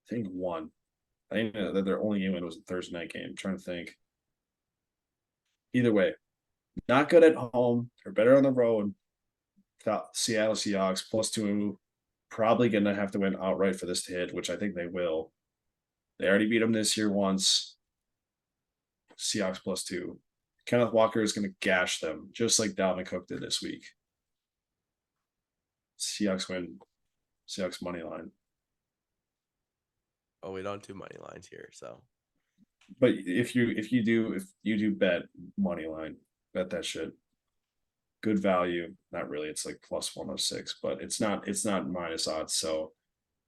I think one. I think that their only game win was a Thursday night game. I'm trying to think. Either way, not good at home. They're better on the road. Seattle Seahawks +2, probably going to have to win outright for this to hit, which I think they will. They already beat them this year once. Seahawks +2. Kenneth Walker is going to gash them, just like Dalvin Cook did this week. Seahawks win. Seahawks money line. Oh, we don't do money lines here, so But if you do bet money line, bet that shit. Good value. Not really. It's like +106, but it's not minus odds, so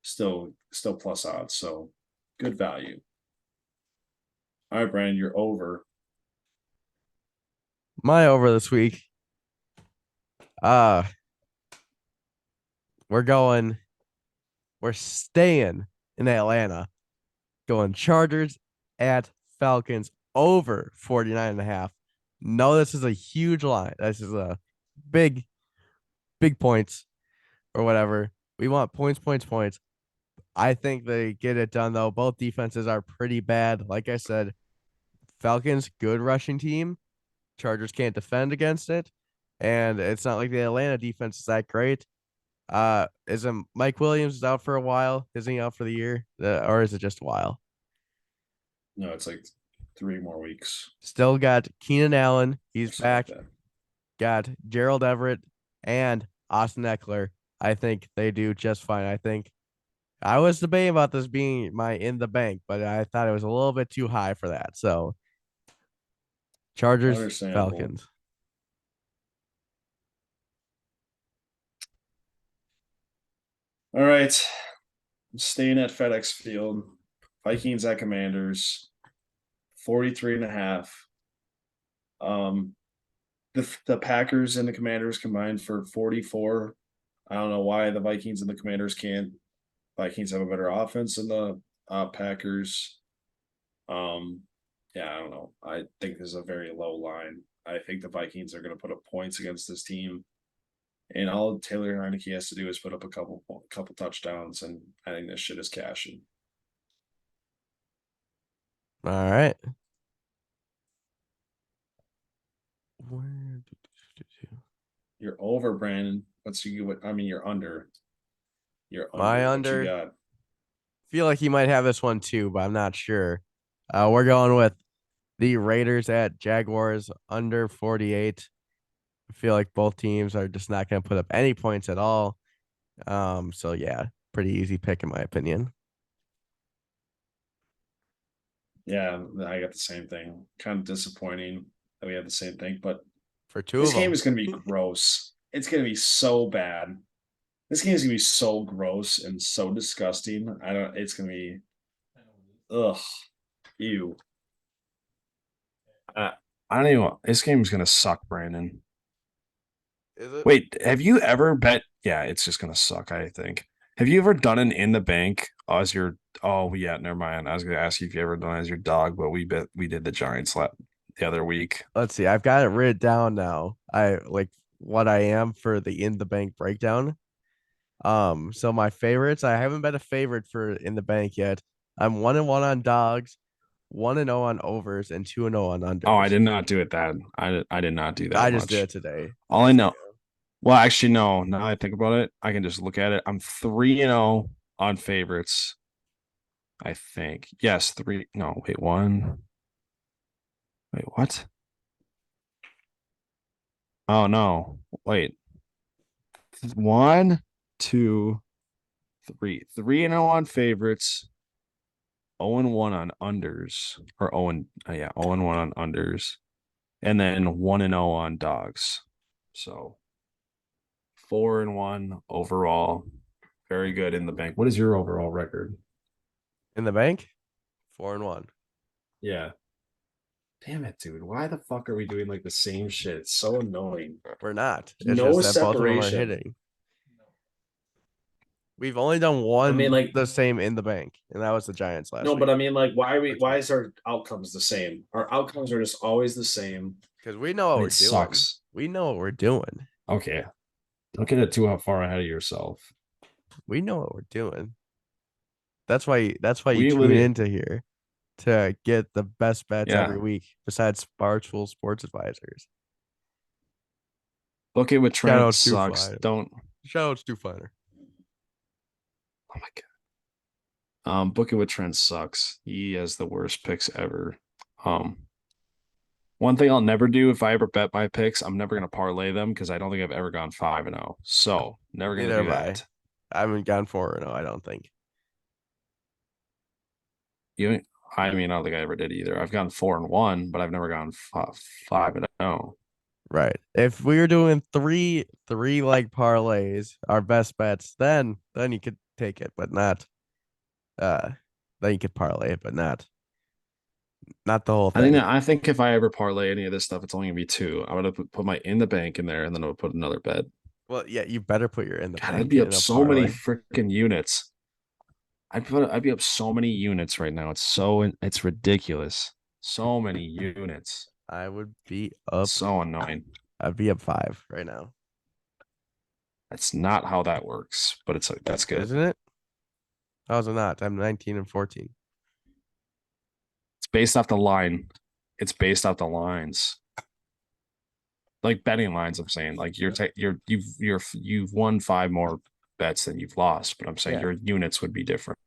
still plus odds. So good value. All right, Brandon, you're over. my over this week. Uh, we're going. We're staying in Atlanta. Going Chargers at Falcons over 49.5. No, this is a huge line. This is a big, big points or whatever. We want points, points, points. I think they get it done though. Both defenses are pretty bad. Like I said, Falcons, good rushing team. Chargers can't defend against it. And it's not like the Atlanta defense is that great. Isn't Mike Williams is out for a while? Isn't he out for the year? Or is it just a while? No, it's like 3 more weeks Still got Keenan Allen. He's or something like back. that. Got Gerald Everett and Austin Eckler. I think they do just fine. I think I was debating about this being my in the bank, but I thought it was a little bit too high for that. So Chargers, Understandable. Falcons. All right. I'm staying at FedEx Field. Vikings at Commanders. 43.5. Um, the Packers and the Commanders combined for 44. I don't know why the Vikings and the Commanders can't. Vikings have a better offense than the Packers. Um, yeah, I don't know. I think this is a very low line. I think the Vikings are going to put up points against this team, And all Taylor Heineke has to do is put up a couple touchdowns, and I think this shit is cashing. All right. Where You're over, Brandon. What's you? I mean, you're under. You're my under. What you under? got? Feel like he might have this one too, but I'm not sure. We're going with the Raiders at Jaguars under 48. I feel like both teams are just not going to put up any points at all. So yeah, pretty easy pick in my opinion. Yeah, I got the same thing. Kind of disappointing that we had the same thing, but For two this of game them. is going to be gross. It's going to be so bad. This game is going to be so gross and so disgusting. I don't. It's going to be. Ugh. Ew. Uh, I don't even. This game is going to suck, Brandon. Is it? Wait, have you ever bet? Yeah, it's just going to suck. I think. Have you ever done an in the bank as your? Oh yeah, never mind. I was going to ask you if you ever done it as your dog, but we did the Giants the other week. Let's see. I've got it written down now. I like what I am for the in the bank breakdown. So my favorites, I haven't been a favorite for in the bank yet. I'm 1-1 on dogs, 1-0 on overs, and 2-0 on Oh, I unders. did not do it that. I did not do that I just did much. it today, a All I second know. ago. Well, actually, no. Now I think about it, I can just look at it. I'm 3-0 on favorites. I think. Yes, three. No, wait, one. Wait, what? Oh no. Wait. One, two, three. 3-0 on favorites. 0-1 on unders. Or 0 yeah, 0-1 on unders. And then 1-0 on dogs. So 4-1 overall. Very good in the bank. What is your overall record? In the bank, 4-1. Yeah. Damn it, dude. Why the fuck are we doing like the same shit? It's so annoying. We're not. It's No just that both of them are separation. hitting. We've only done I mean, one like, the same in the bank, and that was the Giants last no, week. but I mean, like, Or why two. is our outcomes the same? Our outcomes are just always the same, Because we know what and we're it doing. sucks. We know what we're doing. Okay. Don't get it too far ahead of yourself. We know what we're doing. That's why you We tune literally, into here to get the best bets every yeah. week besides Barstool Sports Advisors. Book it with Shout Trent outs to sucks. Fine. Don't. Shout outs to Finer. Oh my god. Book it with Trent sucks. He has the worst picks ever. Um, One thing I'll never do if I ever bet my picks, I'm never gonna parlay them because I don't think I've ever gone 5-0. So never gonna Neither do have I. that. I haven't gone 4-0, I don't think. You, I mean, I don't think I ever did either. I've gone 4-1, but I've never gone 5-0. Right. If we were doing three leg parlays, our best bets, then you could take it, but not uh then you could parlay it, but not the whole thing. I think if I ever parlay any of this stuff, it's only gonna be two. I'm gonna put my in the bank in there, and then I'll put another bet. Well, yeah, you better put your in the God, I'd bank be up in a so many parlay. freaking units. I'd be up so many units right now. It's ridiculous. So many units. I would be up So annoying. I'd be up 5 right now. That's not how that works, but that's good. Isn't it? How's it not? I'm 19 and 14. It's based off the line. It's based off the lines. Like betting lines, I'm saying. Like you've won five more bets than you've lost, but I'm saying Yeah. your units would be different.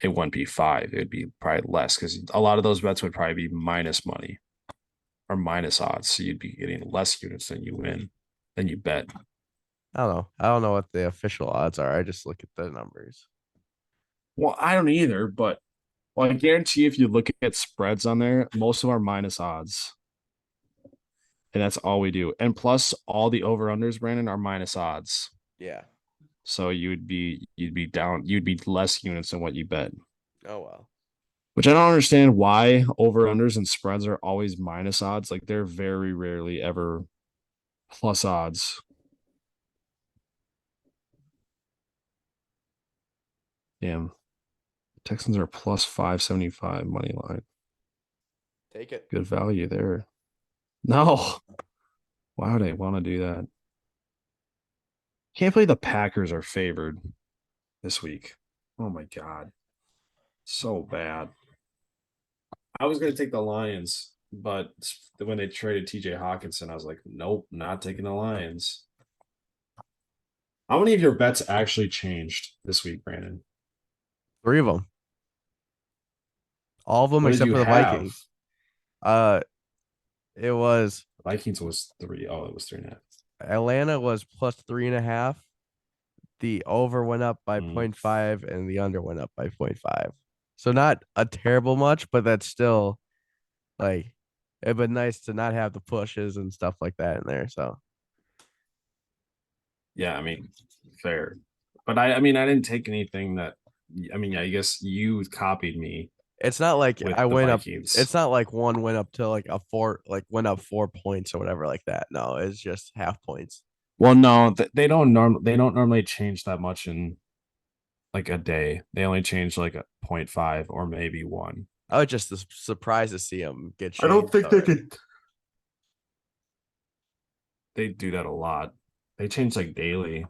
It wouldn't be five. It would be probably less because a lot of those bets would probably be minus money or minus odds. So you'd be getting less units than you win, than you bet. I don't know. I don't know what the official odds are. I just look at the numbers. Well, I don't either, but well, I guarantee if you look at spreads on there, most of them are minus odds. And that's all we do. And plus all the over-unders, Brandon, are minus odds. Yeah. So you'd be less units than what you bet. Oh well. Which I don't understand why over-unders and spreads are always minus odds. Like they're very rarely ever plus odds. Damn. Texans are plus 575 money line. Take it. Good value there. No. Why would I want to do that? Can't believe the Packers are favored this week. Oh my God. So bad. I was going to take the Lions, but when they traded TJ Hawkinson, I was like, nope, not taking the Lions. How many of your bets actually changed this week, Brandon? 3 of them. All of them What did except you for the have? Vikings. Uh, it was Vikings was three. Oh, it was 3.5. Atlanta was plus 3.5. The over went up by Mm. 0.5 and the under went up by 0.5. So not a terrible much, but that's still like it'd been nice to not have the pushes and stuff like that in there. So Yeah, I mean, fair. But I mean, I didn't take anything that. I mean, I guess you copied me it's not like with I the went up. Vikings. It's not like one went up to like a four, like went up 4 points or whatever like that. No, it's just half points. Well, no, they don't normally change that much in like a day. They only change like a point 0.5 or maybe one. I was just surprised to see them get I don't changed think they already. could. They do that a lot. They change like daily.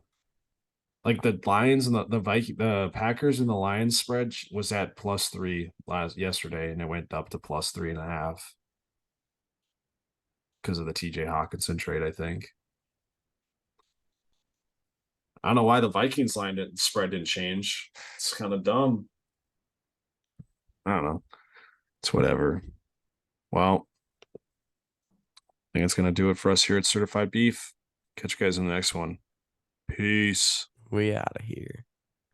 Like the Lions and the Packers and the Lions spread was at +3 yesterday, and it went up to +3.5 because of the TJ Hawkinson trade, I think. I don't know why the Vikings spread didn't change. It's kind of dumb. I don't know. It's whatever. Well, I think that's gonna do it for us here at Certified Beef. Catch you guys in the next one. Peace. We out of here.